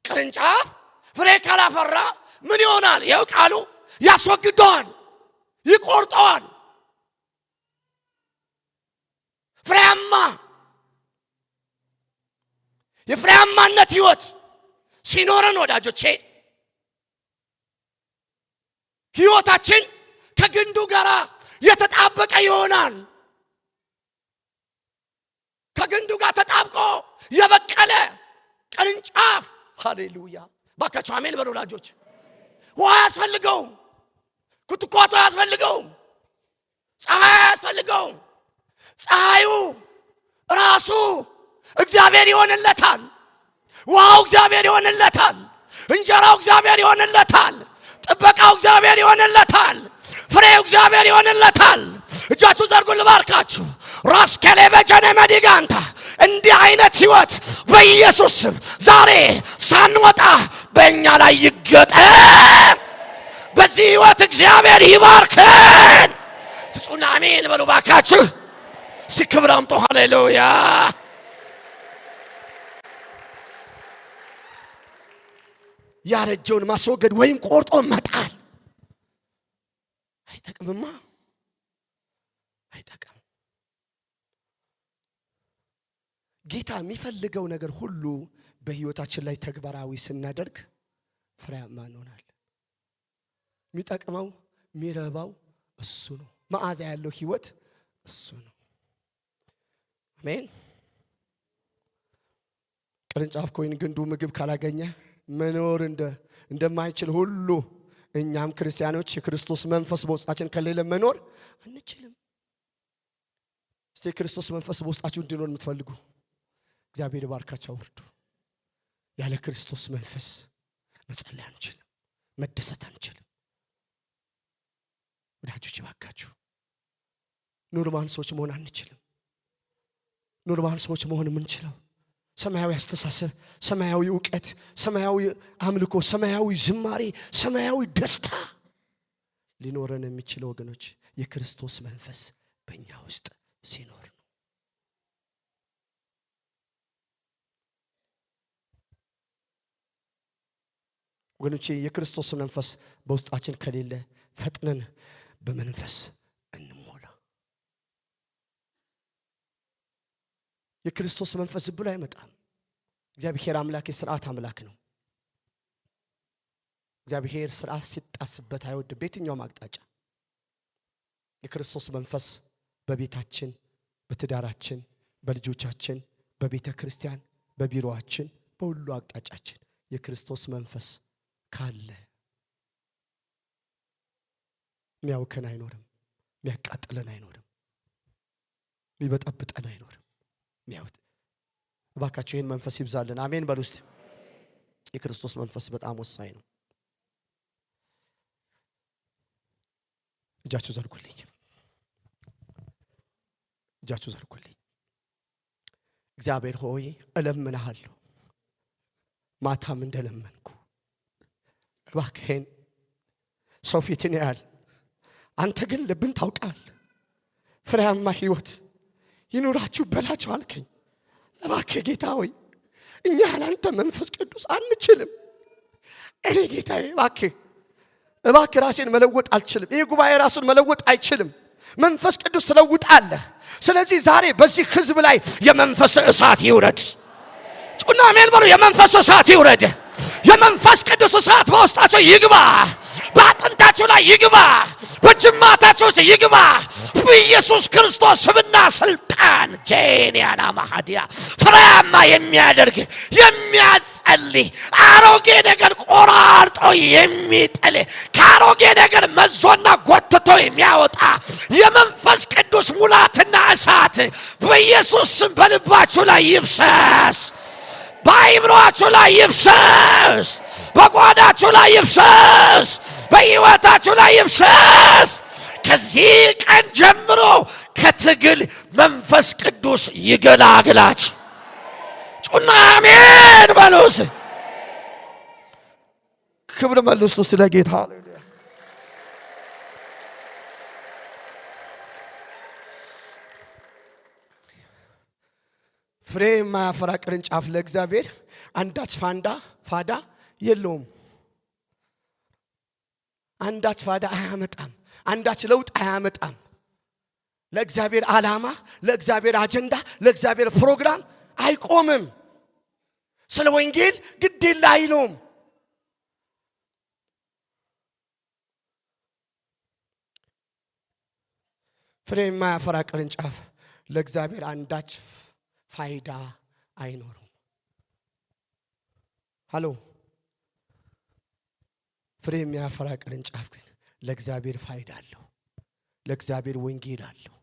ቅርንጫፍ ፍሬ ካላፈራ ምን ይሆናል? ይኸው ቃሉ ያስወግደዋል፣ ይቆርጠዋል። ፍሬያማ የፍሬያማነት ህይወት ሲኖረን ወዳጆቼ ህይወታችን ከግንዱ ጋር የተጣበቀ ይሆናል። ከግንዱ ጋር ተጣብቆ የበቀለ ቅርንጫፍ። ሃሌሉያ! ባካችሁ አሜን በሉ ወዳጆች። ውሃ አያስፈልገውም። ኩትኳቶ አያስፈልገውም። ፀሐይ አያስፈልገውም። ፀሐዩ ራሱ እግዚአብሔር ይሆንለታል። ውሃው እግዚአብሔር ይሆንለታል። እንጀራው እግዚአብሔር ይሆንለታል። ጥበቃው እግዚአብሔር ይሆንለታል። ፍሬው እግዚአብሔር ይሆንለታል። እጃችሁ ዘርጉ ልባርካችሁ። ራስ ከለበጀነ መዲጋንታ እንዲህ አይነት ህይወት በኢየሱስ ስም ዛሬ ሳንወጣ በእኛ ላይ ይገጠም። በዚህ ህይወት እግዚአብሔር ይባርከን። ፍጹም አሜን በሉ ባካችሁ። ሲክብር አምጡ። ሃሌሉያ። ያረጀውን ማስወገድ ወይም ቆርጦ መጣል አይጠቅምማ፣ አይጠቅም። ጌታ የሚፈልገው ነገር ሁሉ በህይወታችን ላይ ተግባራዊ ስናደርግ ፍሬያማ እንሆናለን። የሚጠቅመው የሚረባው እሱ ነው። መዓዛ ያለው ህይወት እሱ ነው። አሜን። ቅርንጫፍ ኮይን ግንዱ ምግብ ካላገኘ መኖር እንደማይችል ሁሉ እኛም ክርስቲያኖች የክርስቶስ መንፈስ በውስጣችን ከሌለ መኖር አንችልም። እስቲ የክርስቶስ መንፈስ በውስጣችሁ እንዲኖር የምትፈልጉ እግዚአብሔር ይባርካችሁ። አውርዱ። ያለ ክርስቶስ መንፈስ መጸለይ አንችልም፣ መደሰት አንችልም። ወዳጆች ይባርካችሁ። ኖርማል ሰዎች መሆን አንችልም። ኖርማል ሰዎች መሆን የምንችለው ሰማያዊ አስተሳሰብ፣ ሰማያዊ ዕውቀት፣ ሰማያዊ አምልኮ፣ ሰማያዊ ዝማሬ፣ ሰማያዊ ደስታ ሊኖረን የሚችለው ወገኖች የክርስቶስ መንፈስ በእኛ ውስጥ ሲኖር ነው። ወገኖቼ የክርስቶስ መንፈስ በውስጣችን ከሌለ ፈጥነን በመንፈስ እንሞላ። የክርስቶስ መንፈስ ዝም ብሎ አይመጣም። እግዚአብሔር አምላክ የሥርዓት አምላክ ነው። እግዚአብሔር ሥርዓት ሲጣስበት አይወድም በየትኛውም አቅጣጫ። የክርስቶስ መንፈስ በቤታችን፣ በትዳራችን፣ በልጆቻችን፣ በቤተ ክርስቲያን፣ በቢሮአችን፣ በሁሉ አቅጣጫችን የክርስቶስ መንፈስ ካለ የሚያውከን አይኖርም፣ የሚያቃጥለን አይኖርም፣ የሚበጠብጠን አይኖርም። ሚያውት እባካችሁ ይሄን መንፈስ ይብዛልን። አሜን በሉ እስቲ። የክርስቶስ መንፈስ በጣም ወሳኝ ነው። እጃችሁ ዘርጉልኝ፣ እጃችሁ ዘርጉልኝ። እግዚአብሔር ሆይ እለምንሃለሁ ማታም እንደለመንኩ እባክህን ሰው ፊትን ያያል፣ አንተ ግን ልብን ታውቃል። ፍሬያማ ህይወት ይኑራችሁ በላቸው አልከኝ። እባክህ ጌታ ሆይ እኛ ያላንተ መንፈስ ቅዱስ አንችልም። እኔ ጌታዬ እባክህ ራሴን መለወጥ አልችልም። ይሄ ጉባኤ ራሱን መለወጥ አይችልም። መንፈስ ቅዱስ ትለውጣለህ። ስለዚህ ዛሬ በዚህ ህዝብ ላይ የመንፈስ እሳት ይውረድ። ጩና አሜን በሉ። የመንፈስ እሳት ይውረድ። የመንፈስ ቅዱስ እሳት በውስጣችሁ ይግባ፣ በአጥንታችሁ ላይ ይግባ፣ በጅማታችሁ ውስጥ ይግባ። በኢየሱስ ክርስቶስ ስምና ስልጣን ጄኒያና ማሃዲያ ፍሬያማ የሚያደርግ የሚያጸልይ አሮጌ ነገር ቆራርጦ የሚጥል ከአሮጌ ነገር መዞና ጎትቶ የሚያወጣ የመንፈስ ቅዱስ ሙላትና እሳት በኢየሱስ ስም በልባችሁ ላይ ይፍሰስ፣ በአይምሮአችሁ ላይ ይፍሰስ፣ በጓዳችሁ ላይ ይፍሰስ፣ በሕይወታችሁ ላይ ይፍሰስ። ከዚህ ቀን ጀምሮ ከትግል መንፈስ ቅዱስ ይገላግላችሁ። ጩና አሜን በሉስ። ክብር መልሱ ስለ ጌታ። ፍሬ የማያፈራ ቅርንጫፍ ለእግዚአብሔር አንዳች ፋዳ የለውም። አንዳች ፋዳ አያመጣም። አንዳች ለውጥ አያመጣም። ለእግዚአብሔር ዓላማ፣ ለእግዚአብሔር አጀንዳ፣ ለእግዚአብሔር ፕሮግራም አይቆምም። ስለ ወንጌል ግዴላ አይለውም። ፍሬ የማያፈራ ቅርንጫፍ ለእግዚአብሔር አንዳች ፋይዳ አይኖርም። ሃሎ ፍሬ የሚያፈራ ቅርንጫፍ ግን ለእግዚአብሔር ፋይዳ አለው፣ ለእግዚአብሔር ወንጌል አለው።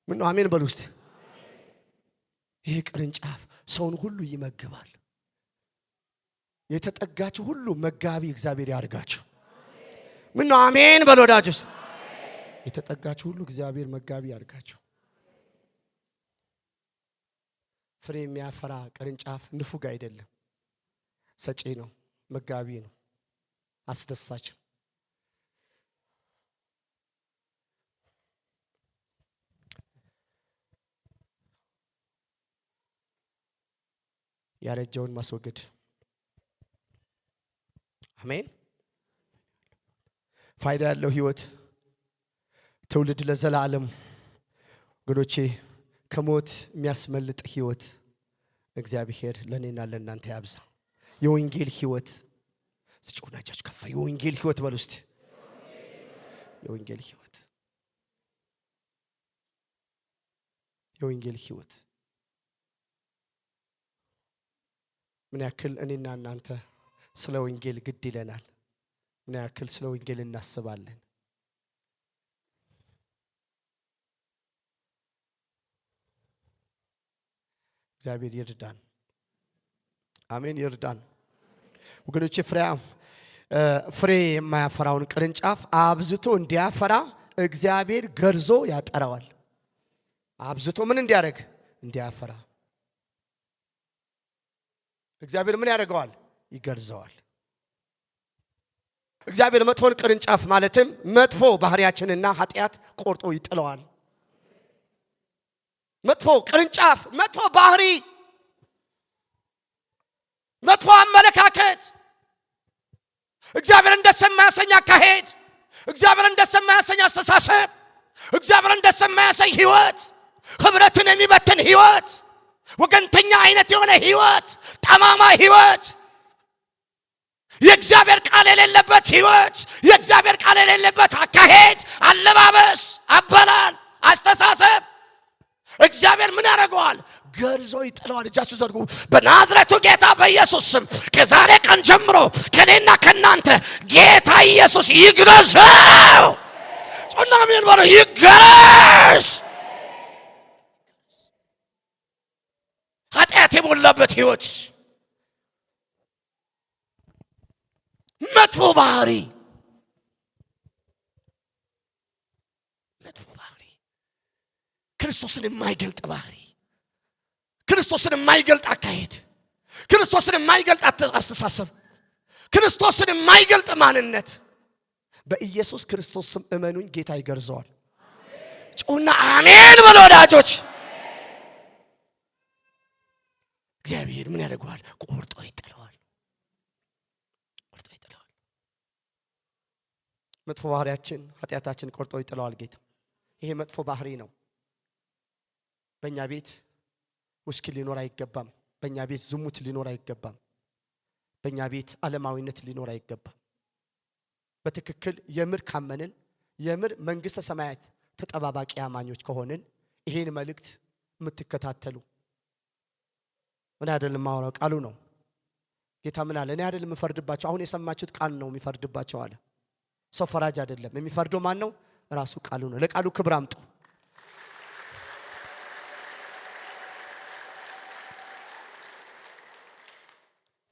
ምን ነው አሜን በሉ እስቲ። ይሄ ቅርንጫፍ ሰውን ሁሉ ይመግባል። የተጠጋችሁ ሁሉ መጋቢ እግዚአብሔር ያርጋችሁ። ምን ነው አሜን በሉ ወዳጆች። የተጠጋችሁ ሁሉ እግዚአብሔር መጋቢ ያርጋችሁ። ፍሬ የሚያፈራ ቅርንጫፍ ንፉግ አይደለም፣ ሰጪ ነው፣ መጋቢ ነው፣ አስደሳች። ያረጀውን ማስወገድ። አሜን። ፋይዳ ያለው ህይወት ትውልድ ለዘላለም ወገኖቼ ከሞት የሚያስመልጥ ህይወት እግዚአብሔር ለኔና ለእናንተ ያብዛ። የወንጌል ህይወት ስጮናጃች ከፋ የወንጌል ህይወት በሉ እስቲ። የወንጌል ህይወት የወንጌል ህይወት ምን ያክል እኔና እናንተ ስለ ወንጌል ግድ ይለናል? ምን ያክል ስለ ወንጌል እናስባለን? እግዚአብሔር ይርዳን። አሜን ይርዳን። ወገኖቼ ፍሬ የማያፈራውን ቅርንጫፍ አብዝቶ እንዲያፈራ እግዚአብሔር ገርዞ ያጠራዋል። አብዝቶ ምን እንዲያደርግ? እንዲያፈራ እግዚአብሔር ምን ያደርገዋል? ይገርዘዋል። እግዚአብሔር መጥፎን ቅርንጫፍ ማለትም መጥፎ ባህሪያችንና ኃጢአት ቆርጦ ይጥለዋል። መጥፎ ቅርንጫፍ፣ መጥፎ ባህሪ፣ መጥፎ አመለካከት፣ እግዚአብሔር ደስ የማያሰኝ አካሄድ፣ እግዚአብሔር ደስ የማያሰኝ አስተሳሰብ፣ እግዚአብሔር ደስ የማያሰኝ ህይወት፣ ህብረትን የሚበትን ህይወት፣ ወገንተኛ አይነት የሆነ ህይወት፣ ጠማማ ህይወት፣ የእግዚአብሔር ቃል የሌለበት ህይወት፣ የእግዚአብሔር ቃል የሌለበት አካሄድ፣ አለባበስ፣ አበላል፣ አስተሳሰብ እግዚአብሔር ምን ያደርገዋል? ገርዞ ይጥለዋል። እጃችሁ ዘርጉ። በናዝሬቱ ጌታ በኢየሱስ ስም ከዛሬ ቀን ጀምሮ ከኔና ከናንተ ጌታ ኢየሱስ ይግረዘው። ጮና አሜን በሉ። ይገረዝ። ኃጢአት የሞላበት ህይወት፣ መጥፎ ባህሪ፣ ክርስቶስን የማይገልጥ ባህሪ፣ ክርስቶስን የማይገልጥ አካሄድ፣ ክርስቶስን የማይገልጥ አስተሳሰብ፣ ክርስቶስን የማይገልጥ ማንነት በኢየሱስ ክርስቶስ ስም እመኑኝ ጌታ ይገርዘዋል። ጩና አሜን በሉ ወዳጆች። እግዚአብሔር ምን ያደርገዋል? ቆርጦ ይጥለዋል። ቆርጦ ይጥለዋል። መጥፎ ባህሪያችን፣ ኃጢአታችን ቆርጦ ይጥለዋል ጌታ። ይሄ መጥፎ ባህሪ ነው። በእኛ ቤት ውስኪ ሊኖር አይገባም። በእኛ ቤት ዝሙት ሊኖር አይገባም። በእኛ ቤት ዓለማዊነት ሊኖር አይገባም። በትክክል የምር ካመንን የምር መንግስተ ሰማያት ተጠባባቂ አማኞች ከሆንን ይሄን መልእክት የምትከታተሉ ምን አይደለም ማወራው ቃሉ ነው። ጌታ ምን አለ? እኔ አይደለም የምፈርድባቸው፣ አሁን የሰማችሁት ቃል ነው የሚፈርድባቸው አለ። ሰው ፈራጅ አይደለም። የሚፈርደው ማን ነው? ራሱ ቃሉ ነው። ለቃሉ ክብር አምጡ።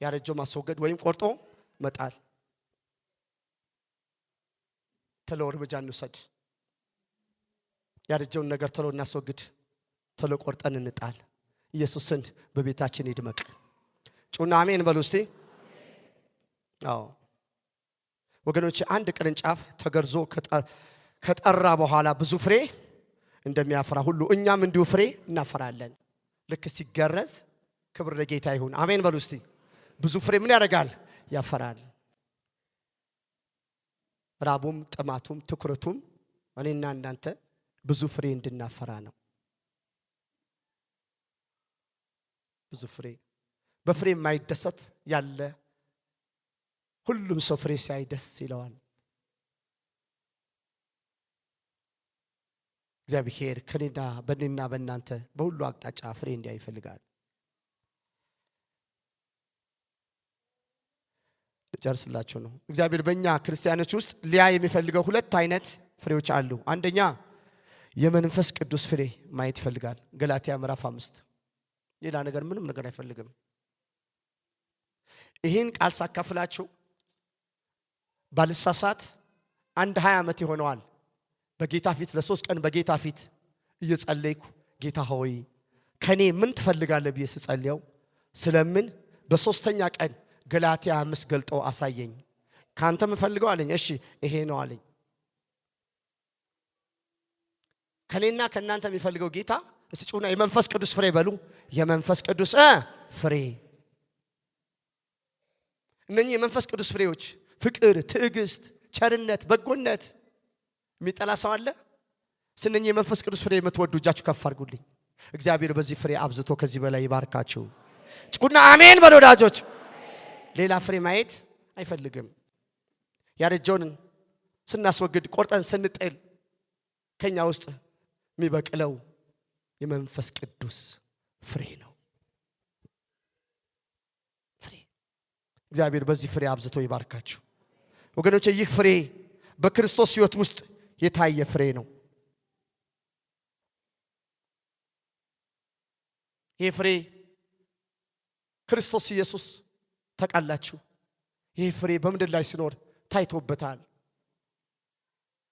ያረጀው ማስወገድ ወይም ቆርጦ መጣል። ተሎ እርምጃ እንውሰድ። ያረጀውን ነገር ተሎ እናስወግድ። ተሎ ቆርጠን እንጣል። ኢየሱስን በቤታችን ይድመቅ። ጩና አሜን በሉ እስቲ። አዎ ወገኖቼ፣ አንድ ቅርንጫፍ ተገርዞ ከጠራ በኋላ ብዙ ፍሬ እንደሚያፈራ ሁሉ እኛም እንዲሁ ፍሬ እናፈራለን። ልክ ሲገረዝ ክብር ለጌታ ይሁን። አሜን በሉ እስቲ። ብዙ ፍሬ ምን ያደርጋል? ያፈራል። ራቡም ጥማቱም ትኩረቱም እኔና እናንተ ብዙ ፍሬ እንድናፈራ ነው። ብዙ ፍሬ። በፍሬ የማይደሰት ያለ ሁሉም ሰው ፍሬ ሲያይ ደስ ይለዋል። እግዚአብሔር ከኔና በእኔና በእናንተ በሁሉ አቅጣጫ ፍሬ እንዲያይ ይፈልጋል። ጨርስላችሁ ነው። እግዚአብሔር በእኛ ክርስቲያኖች ውስጥ ሊያ የሚፈልገው ሁለት አይነት ፍሬዎች አሉ። አንደኛ የመንፈስ ቅዱስ ፍሬ ማየት ይፈልጋል። ገላትያ ምዕራፍ 5 ሌላ ነገር ምንም ነገር አይፈልግም። ይሄን ቃል ሳካፍላችሁ ባልሳሳት 20 ዓመት ይሆነዋል። በጌታ ፊት ለ3 ቀን በጌታ ፊት እየጸለይኩ ጌታ ሆይ ከኔ ምን ትፈልጋለህ ብዬ ስጸልየው ስለምን በሶስተኛ ቀን ገላትያ 5 ገልጦ አሳየኝ። ካንተ ምን ፈልገው አለኝ። እሺ ይሄ ነው አለኝ። ከኔና ከናንተ የሚፈልገው ጌታ እስቲ ጩና የመንፈስ ቅዱስ ፍሬ በሉ። የመንፈስ ቅዱስ ፍሬ። እነኚህ የመንፈስ ቅዱስ ፍሬዎች ፍቅር፣ ትዕግስት፣ ቸርነት፣ በጎነት የሚጠላ ሰው አለ? ስንኝ የመንፈስ ቅዱስ ፍሬ የምትወዱ እጃችሁ ከፍ አድርጉልኝ። እግዚአብሔር በዚህ ፍሬ አብዝቶ ከዚህ በላይ ይባርካችሁ። ጩና አሜን በሉ ወዳጆች። ሌላ ፍሬ ማየት አይፈልግም። ያረጀውን ስናስወግድ ቆርጠን ስንጥል ከኛ ውስጥ የሚበቅለው የመንፈስ ቅዱስ ፍሬ ነው። ፍሬ እግዚአብሔር በዚህ ፍሬ አብዝቶ ይባርካችሁ ወገኖቼ። ይህ ፍሬ በክርስቶስ ሕይወት ውስጥ የታየ ፍሬ ነው። ይህ ፍሬ ክርስቶስ ኢየሱስ ታውቃላችሁ፣ ይህ ፍሬ በምድር ላይ ሲኖር ታይቶበታል።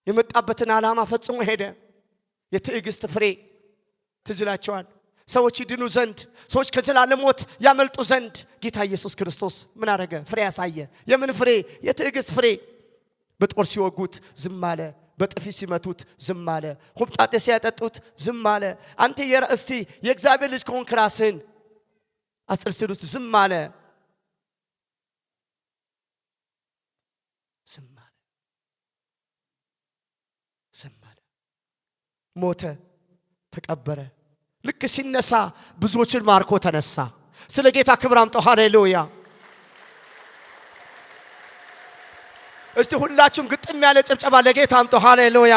የመጣበትን ዓላማ ፈጽሞ ሄደ። የትዕግስት ፍሬ ትዝላቸዋል። ሰዎች ይድኑ ዘንድ፣ ሰዎች ከዘላለም ሞት ያመልጡ ዘንድ ጌታ ኢየሱስ ክርስቶስ ምን አደረገ? ፍሬ ያሳየ። የምን ፍሬ? የትዕግስት ፍሬ። በጦር ሲወጉት ዝም አለ። በጥፊ ሲመቱት ዝም አለ። ሆምጣጤ ሲያጠጡት ዝም አለ። አንተ እስቲ የእግዚአብሔር ልጅ ከሆንክ ራስህን አስጥል ሲሉት ዝም አለ። ዝም አለ። ዝም አለ። ሞተ፣ ተቀበረ። ልክ ሲነሳ ብዙዎችን ማርኮ ተነሳ። ስለ ጌታ ክብር አምጠው ሃሌሉያ። እስቲ ሁላችሁም ግጥም ያለ ጭብጨባ ለጌታ አምጠው ሃሌሉያ።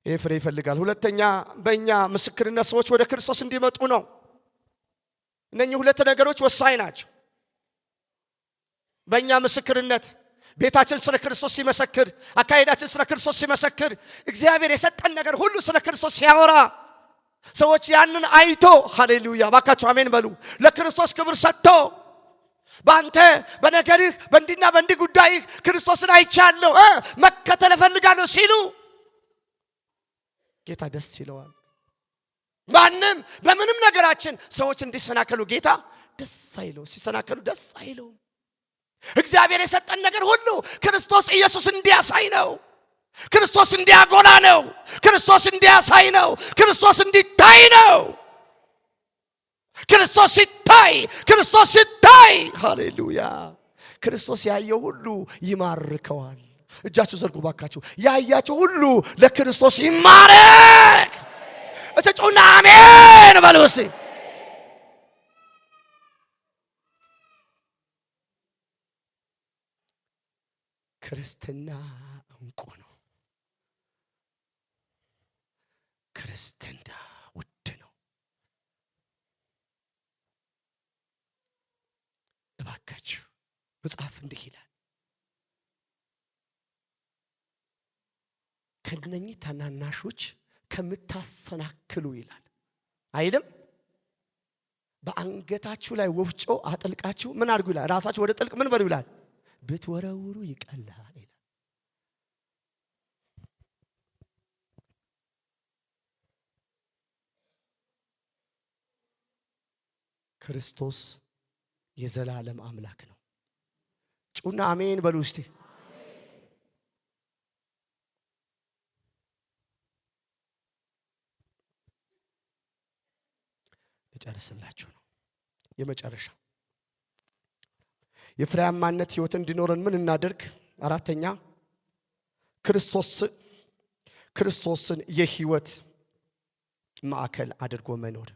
ይህ ፍሬ ይፈልጋል። ሁለተኛ በእኛ ምስክርነት ሰዎች ወደ ክርስቶስ እንዲመጡ ነው። እነኚህ ሁለት ነገሮች ወሳኝ ናቸው። በእኛ ምስክርነት ቤታችን ስለ ክርስቶስ ሲመሰክር፣ አካሄዳችን ስለ ክርስቶስ ሲመሰክር፣ እግዚአብሔር የሰጠን ነገር ሁሉ ስለ ክርስቶስ ሲያወራ ሰዎች ያንን አይቶ ሃሌሉያ ባካችሁ አሜን በሉ። ለክርስቶስ ክብር ሰጥቶ ባንተ በነገርህ በእንዲና በእንዲ ጉዳይህ ክርስቶስን አይቻለሁ መከተል እፈልጋለሁ ሲሉ ጌታ ደስ ይለዋል። ማንም በምንም ነገራችን ሰዎች እንዲሰናከሉ ጌታ ደስ አይለው። ሲሰናከሉ ደስ አይለው። እግዚአብሔር የሰጠን ነገር ሁሉ ክርስቶስ ኢየሱስ እንዲያሳይ ነው። ክርስቶስ እንዲያጎላ ነው። ክርስቶስ እንዲያሳይ ነው። ክርስቶስ እንዲታይ ነው። ክርስቶስ ሲታይ፣ ክርስቶስ ሲታይ ሃሌሉያ። ክርስቶስ ያየው ሁሉ ይማርከዋል። እጃችሁ ዘርጉ ባካችሁ። ያያችሁ ሁሉ ለክርስቶስ ይማረክ። እተጩና አሜን በሉ እስቲ። ክርስትና እንቁ ነው። ክርስትና ውድ ነው። እባካችሁ መጽሐፍ እንዲህ ይላል፣ ከነኚህ ታናናሾች ከምታሰናክሉ ይላል አይልም? በአንገታችሁ ላይ ወፍጮ አጥልቃችሁ ምን አድርጉ ይላል? ራሳችሁ ወደ ጥልቅ ምን በሉ ይላል? ብትወረውሩ ይቀላል ይላል። ክርስቶስ የዘላለም አምላክ ነው። ጩና አሜን በሉ እስቲ። ልጨርስላችሁ ነው። የመጨረሻ የፍሬያማነት ህይወት እንዲኖረን ምን እናደርግ? አራተኛ ክርስቶስን የህይወት ማዕከል አድርጎ መኖር።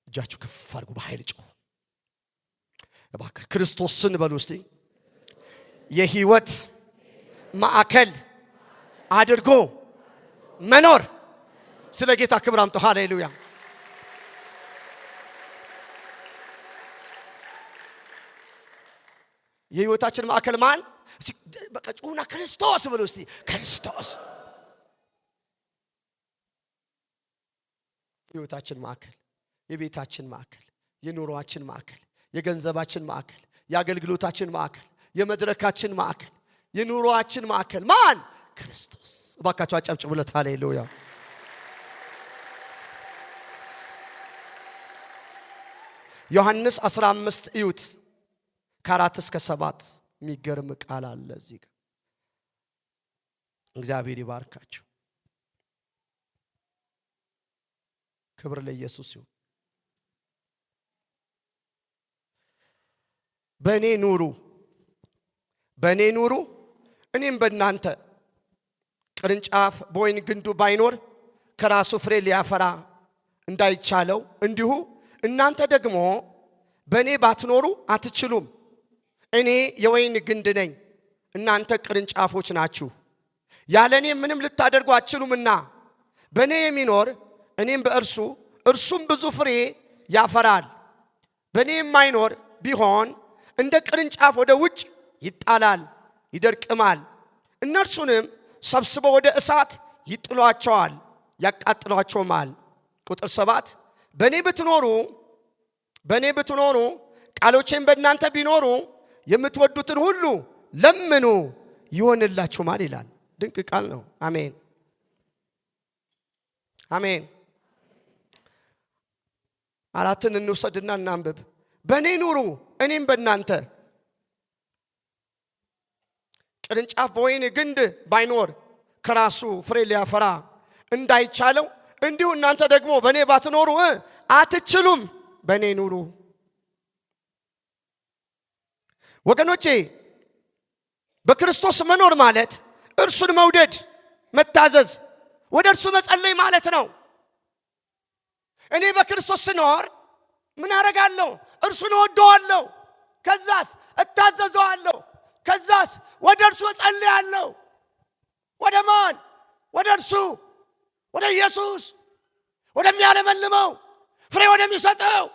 እጃችሁ ከፍ አድርጉ፣ በኃይል ጮሁ እባክህ። ክርስቶስን በሉ እስቲ የህይወት ማዕከል አድርጎ መኖር። ስለ ጌታ ክብር አምጡ። ሃሌሉያ። የህይወታችን ማዕከል ማን? በቃ ጩና ክርስቶስ ብሎ እስቲ ክርስቶስ። የህይወታችን ማዕከል፣ የቤታችን ማዕከል፣ የኑሮአችን ማዕከል፣ የገንዘባችን ማዕከል፣ የአገልግሎታችን ማዕከል፣ የመድረካችን ማዕከል፣ የኑሮአችን ማዕከል ማን? ክርስቶስ። እባካችሁ አጨብጭቡለት። ሃሌሉያ። ዮሐንስ 15 እዩት፣ ከ4 እስከ 7 የሚገርም ቃል አለ እዚህ ጋር። እግዚአብሔር ይባርካችሁ። ክብር ለኢየሱስ ይሁን። በእኔ ኑሩ እኔም በእናንተ። ቅርንጫፍ በወይን ግንዱ ባይኖር ከራሱ ፍሬ ሊያፈራ እንዳይቻለው እንዲሁ እናንተ ደግሞ በእኔ ባትኖሩ አትችሉም። እኔ የወይን ግንድ ነኝ፣ እናንተ ቅርንጫፎች ናችሁ። ያለ እኔ ምንም ልታደርጉ አትችሉምና በእኔ የሚኖር እኔም በእርሱ እርሱም ብዙ ፍሬ ያፈራል። በእኔ የማይኖር ቢሆን እንደ ቅርንጫፍ ወደ ውጭ ይጣላል፣ ይደርቅማል። እነርሱንም ሰብስበው ወደ እሳት ይጥሏቸዋል፣ ያቃጥሏቸውማል። ቁጥር 7 በእኔ ብትኖሩ ቃሎቼም በእናንተ ቢኖሩ የምትወዱትን ሁሉ ለምኑ ይሆንላችሁማል ይላል። ድንቅ ቃል ነው። አሜን አሜን። 4 እንውሰድና እናንብብ። በእኔ ኑሩ እኔም በእናንተ። ቅርንጫፍ በወይን ግንድ ባይኖር ከራሱ ፍሬ ሊያፈራ እንዳይቻለው እንዲሁ እናንተ ደግሞ በእኔ ባትኖሩ አትችሉም። በእኔ ኑሩ። ወገኖቼ በክርስቶስ መኖር ማለት እርሱን መውደድ፣ መታዘዝ፣ ወደ እርሱ መጸለይ ማለት ነው። እኔ በክርስቶስ ስኖር ምን አደርጋለሁ? እርሱን እወደዋለሁ፣ ከዛስ እታዘዘዋለሁ፣ ከዛስ ወደ እርሱ እጸልያለሁ። ወደ ማን? ወደ እርሱ፣ ወደ ኢየሱስ፣ ወደሚያለመልመው ፍሬ ወደሚሰጠው።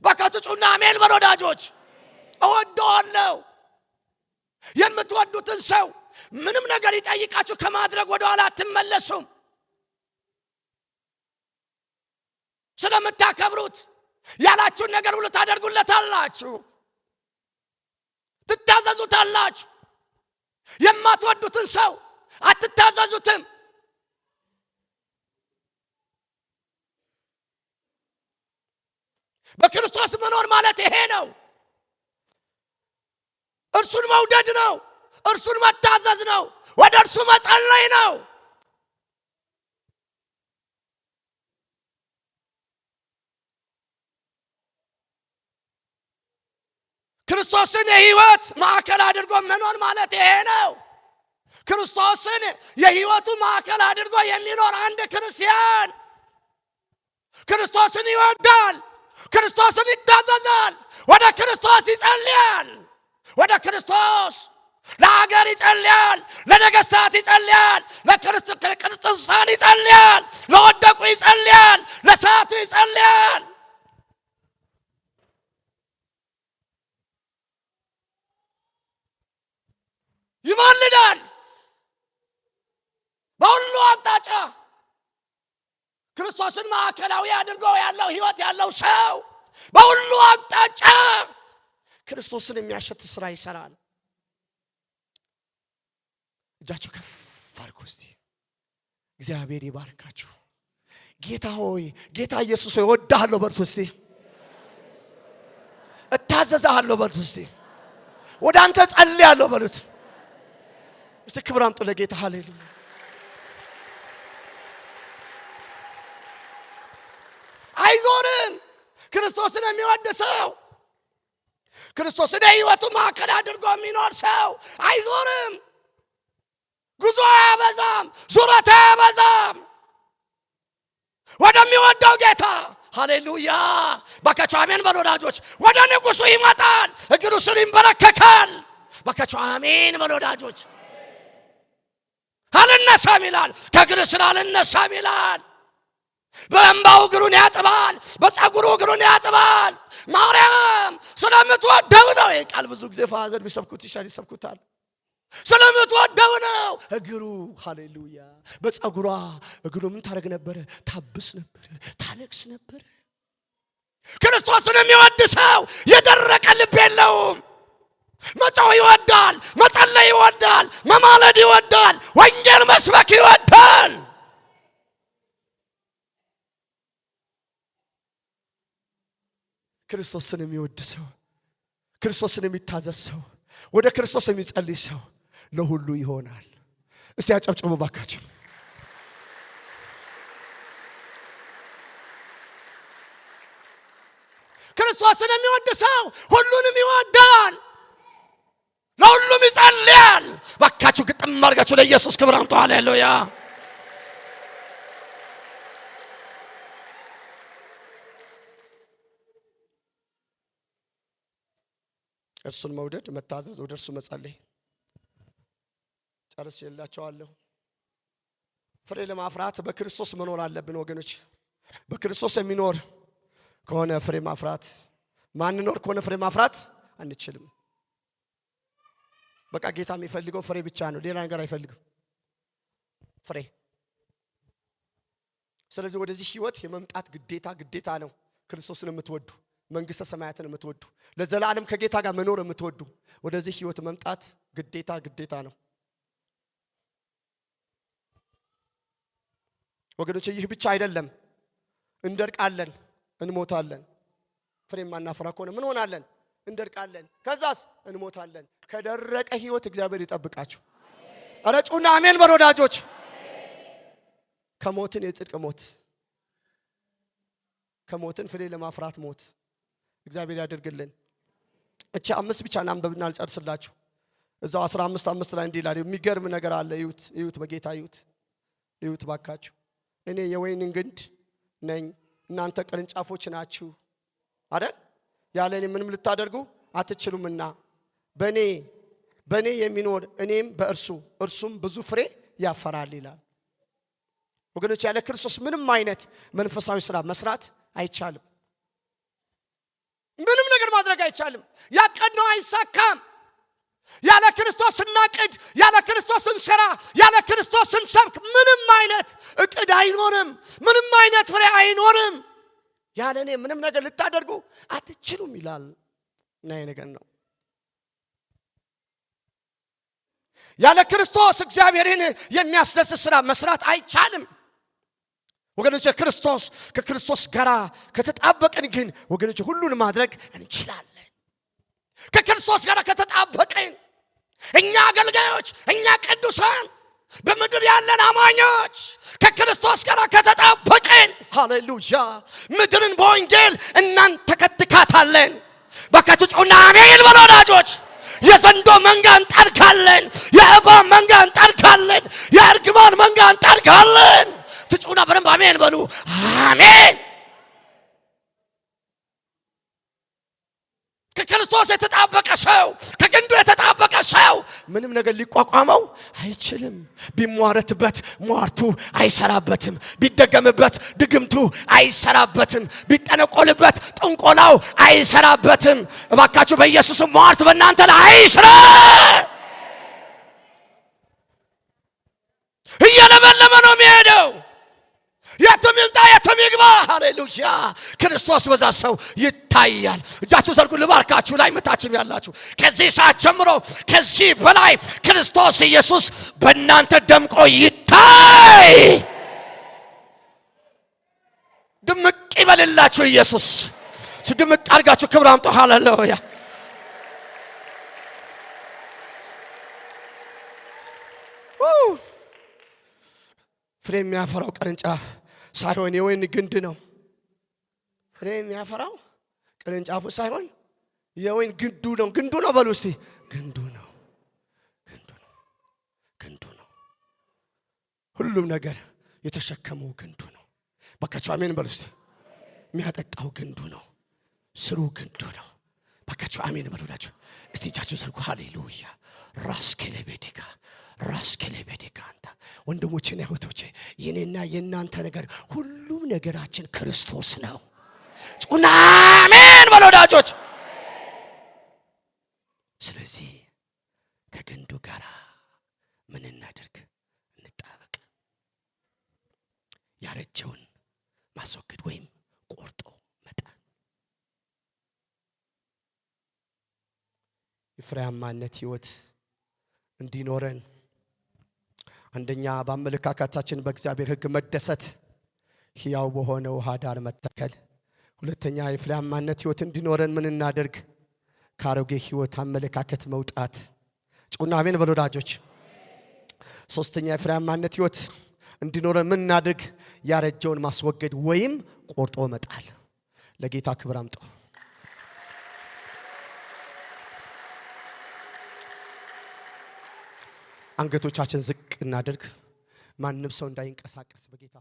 በከትጩና አሜን በሉ ወዳጆች። እወደዋለሁ። የምትወዱትን ሰው ምንም ነገር ይጠይቃችሁ ከማድረግ ወደ ኋላ አትመለሱም። ስለምታከብሩት ያላችሁን ነገር ሁሉ ታደርጉለታላችሁ፣ ትታዘዙታላችሁ። የማትወዱትን ሰው አትታዘዙትም። በክርስቶስ መኖር ማለት ይሄ ነው። እርሱን መውደድ ነው። እርሱን መታዘዝ ነው። ወደ እርሱ መጸለይ ነው። ክርስቶስን የህይወት ማዕከል አድርጎ መኖር ማለት ይሄ ነው። ክርስቶስን የህይወቱ ማዕከል አድርጎ የሚኖር አንድ ክርስቲያን ክርስቶስን ይወዳል፣ ክርስቶስን ይታዘዛል፣ ወደ ክርስቶስ ይጸልያል። ወደ ክርስቶስ ለሀገር ይጸልያል፣ ለነገስታት ይጸልያል፣ ለቅዱሳን ይጸልያል፣ ለወደቁ ይጸልያል፣ ለሳቱ ይጸልያል። ይማልዳል በሁሉ አቅጣጫ። ክርስቶስን ማዕከላዊ አድርጎ ያለው ህይወት ያለው ሰው በሁሉ አቅጣጫ ክርስቶስን የሚያሸት ስራ ይሰራል። እጃችሁ ከፍ አድርጉ እስቲ። እግዚአብሔር ይባርካችሁ። ጌታ ሆይ፣ ጌታ ኢየሱስ ሆይ እወድሃለሁ በሉት እስቲ። እታዘዝሃለሁ በሉት እስቲ። ወደ አንተ ጸልያለሁ በሉት እስቲ። ክብር አምጡ ለጌታ። ሃሌሉያ። አይዞርም። ክርስቶስን የሚወድ ሰው፣ ክርስቶስን የህይወቱ ማዕከል አድርጎ የሚኖር ሰው አይዞርም። ጉዞ አያበዛም፣ ዙረት አያበዛም። ወደሚወደው ጌታ ሃሌሉያ። ባካችሁ አሜን በሉ ወዳጆች። ወደ ንጉሱ ይመጣል፣ እግሩ ስር ይንበረከካል። ባካችሁ አሜን በሉ ወዳጆች። አልነሳም ይላል፣ ከእግር ስር አልነሳም ይላል። በእንባው እግሩን ያጥባል፣ በፀጉሩ እግሩን ያጥባል። ማርያም ስለምትወደው ነው። ይሄ ቃል ብዙ ጊዜ ፋዘር ቢሰብኩት ይሰብኩታል። ስለምትወደው ነው እግሩ። ሃሌሉያ። በፀጉሯ እግሩ ምን ታረግ ነበረ? ታብስ ነበረ፣ ታለቅስ ነበረ። ክርስቶስን የሚወድ ሰው የደረቀ ልብ የለውም። መጮህ ይወዳል፣ መጸለይ ይወዳል፣ መማለድ ይወዳል፣ ወንጌል መስበክ ይወዳል። ክርስቶስን የሚወድ ሰው፣ ክርስቶስን የሚታዘዝ ሰው፣ ወደ ክርስቶስ የሚጸልይ ሰው ለሁሉ ይሆናል። እስቲ አጨብጭቡ ባካችሁ። ክርስቶስን የሚወድ ሰው ሁሉንም ይወዳል፣ ለሁሉም ይጸልያል። ባካችሁ ግጥም አድርጋችሁ ለኢየሱስ ክብር አምጡ። ሃሌሉያ። እርሱን መውደድ፣ መታዘዝ፣ ወደ እርሱ መጸለይ። ጨርስ የላቸዋለሁ። ፍሬ ለማፍራት በክርስቶስ መኖር አለብን ወገኖች። በክርስቶስ የሚኖር ከሆነ ፍሬ ማፍራት፣ ማንኖር ከሆነ ፍሬ ማፍራት አንችልም። በቃ ጌታ የሚፈልገው ፍሬ ብቻ ነው፣ ሌላ ነገር አይፈልግም። ፍሬ። ስለዚህ ወደዚህ ህይወት የመምጣት ግዴታ ነው። ክርስቶስን የምትወዱ፣ መንግስተ ሰማያትን የምትወዱ፣ ለዘላለም ከጌታ ጋር መኖር የምትወዱ ወደዚህ ህይወት መምጣት ግዴታ ነው ወገኖች። ይህ ብቻ አይደለም። እንደርቃለን፣ እንሞታለን። ፍሬ ማናፈራ ከሆነ ምን ሆናለን? እንደርቃለን። ከዛስ እንሞታለን። ከደረቀ ህይወት እግዚአብሔር ይጠብቃችሁ። አረ ጩና አሜን በሉ ወዳጆች። ከሞትን የጽድቅ ሞት፣ ከሞትን ፍሬ ለማፍራት ሞት እግዚአብሔር ያደርግልን። እቺ 5 ብቻ እናንብብና አልጨርስላችሁ። እዛው 15:5 ላይ እንዲህ ይላል። የሚገርም ነገር አለ። እዩት፣ በጌታ እዩት ባካችሁ። እኔ የወይን ግንድ ነኝ፣ እናንተ ቅርንጫፎች ናችሁ አይደል? ያለ እኔ ምንም ልታደርጉ አትችሉምና በኔ የሚኖር እኔም በእርሱ እርሱም ብዙ ፍሬ ያፈራል ይላል። ወገኖች ያለ ክርስቶስ ምንም አይነት መንፈሳዊ ስራ መስራት አይቻልም። ምንም ነገር ማድረግ አይቻልም። ያቀድነው አይሳካም። ያለ ክርስቶስ እናቅድ፣ ያለ ክርስቶስ እንሰራ፣ ያለ ክርስቶስ እንሰብክ ምንም አይነት እቅድ አይኖርም። ምንም አይነት ፍሬ አይኖርም። ያለ እኔ ምንም ነገር ልታደርጉ አትችሉም ይላል። እና ይሄ ነገር ነው። ያለ ክርስቶስ እግዚአብሔርን የሚያስደስት ስራ መስራት አይቻልም ወገኖች። ከክርስቶስ ጋር ከተጣበቅን ግን ወገኖች ሁሉን ማድረግ እንችላለን። ከክርስቶስ ጋር ከተጣበቅን እኛ አገልጋዮች፣ እኛ ቅዱሳን፣ በምድር ያለን አማኞች ከክርስቶስ ጋር ከተጣበቅን ሃሌሉያ ምድርን በወንጌል እናንተከትካታለን። ባካችሁ ጩና አሜን በሉ ወዳጆች። የዘንዶ መንጋ እንጠርጋለን፣ የእባብ መንጋ እንጠርጋለን፣ የእርግማን መንጋ እንጠርጋለን። ትጩና በደንብ አሜን በሉ። አሜን። ከክርስቶስ የተጣበቀ ሰው፣ ከግንዱ የተጣበቀ ሰው ምንም ነገር ሊቋቋመው አይችልም። ቢሟረትበት ሟርቱ አይሰራበትም፣ ቢደገምበት ድግምቱ አይሰራበትም፣ ቢጠነቆልበት ጥንቆላው አይሰራበትም። እባካችሁ በኢየሱስም ሟርት በእናንተ ላይ አይስራ። እየለመለመ ነው የሚሄደው። የትም ይምጣ የትም ይግባ። ሃሌሉያ ክርስቶስ በዛ ሰው ይታያል። እጃችሁ ዘርጉ ልባርካችሁ። ላይ መታችም ያላችሁ ከዚህ ሰዓት ጀምሮ ከዚህ በላይ ክርስቶስ ኢየሱስ በእናንተ ደምቆ ይታይ። ድምቅ ይበልላችሁ ኢየሱስ። ድምቅ አድርጋችሁ ክብር አምጡ። ሃሌሉያ ፍሬ የሚያፈራው ቅርንጫፍ ሳይሆን የወይን ግንድ ነው። ፍሬ የሚያፈራው ቅርንጫፉ ሳይሆን የወይን ግንዱ ነው። ግንዱ ነው በሉ እስቲ። ግንዱ ነው። ሁሉም ነገር የተሸከመው ግንዱ ነው። ባካችሁ አሜን በሉ እስቲ። የሚያጠጣው ግንዱ ነው። ስሩ ግንዱ ነው። ባካችሁ አሜን በሉላችሁ እስቲ። እጃችሁ ዘርጉ። ሃሌሉያ ራስ ከለቤዲካ ራስከሌ በዲካንታ ወንድሞቼና እህቶቼ የኔና የናንተ ነገር ሁሉም ነገራችን ክርስቶስ ነው። ጩና አሜን በሉ ወዳጆች። ስለዚህ ከግንዱ ጋር ምን እናድርግ? እንጣበቅ። ያረጀውን ማስወገድ ወይም ቆርጦ መጣል። የፍሬያማነት ህይወት እንዲኖረን አንደኛ በአመለካከታችን በእግዚአብሔር ሕግ መደሰት፣ ሕያው በሆነ ውሃ ዳር መተከል። ሁለተኛ የፍሬያማነት ህይወት እንዲኖረን ምን እናድርግ? ካሮጌ ህይወት አመለካከት መውጣት። ጩና አሜን በሉ ወዳጆች። ሶስተኛ የፍሬያማነት ህይወት እንዲኖረን ምን እናድርግ? ያረጀውን ማስወገድ ወይም ቆርጦ መጣል። ለጌታ ክብር አምጡ። አንገቶቻችን ዝቅ እናድርግ። ማንም ሰው እንዳይንቀሳቀስ በጌታ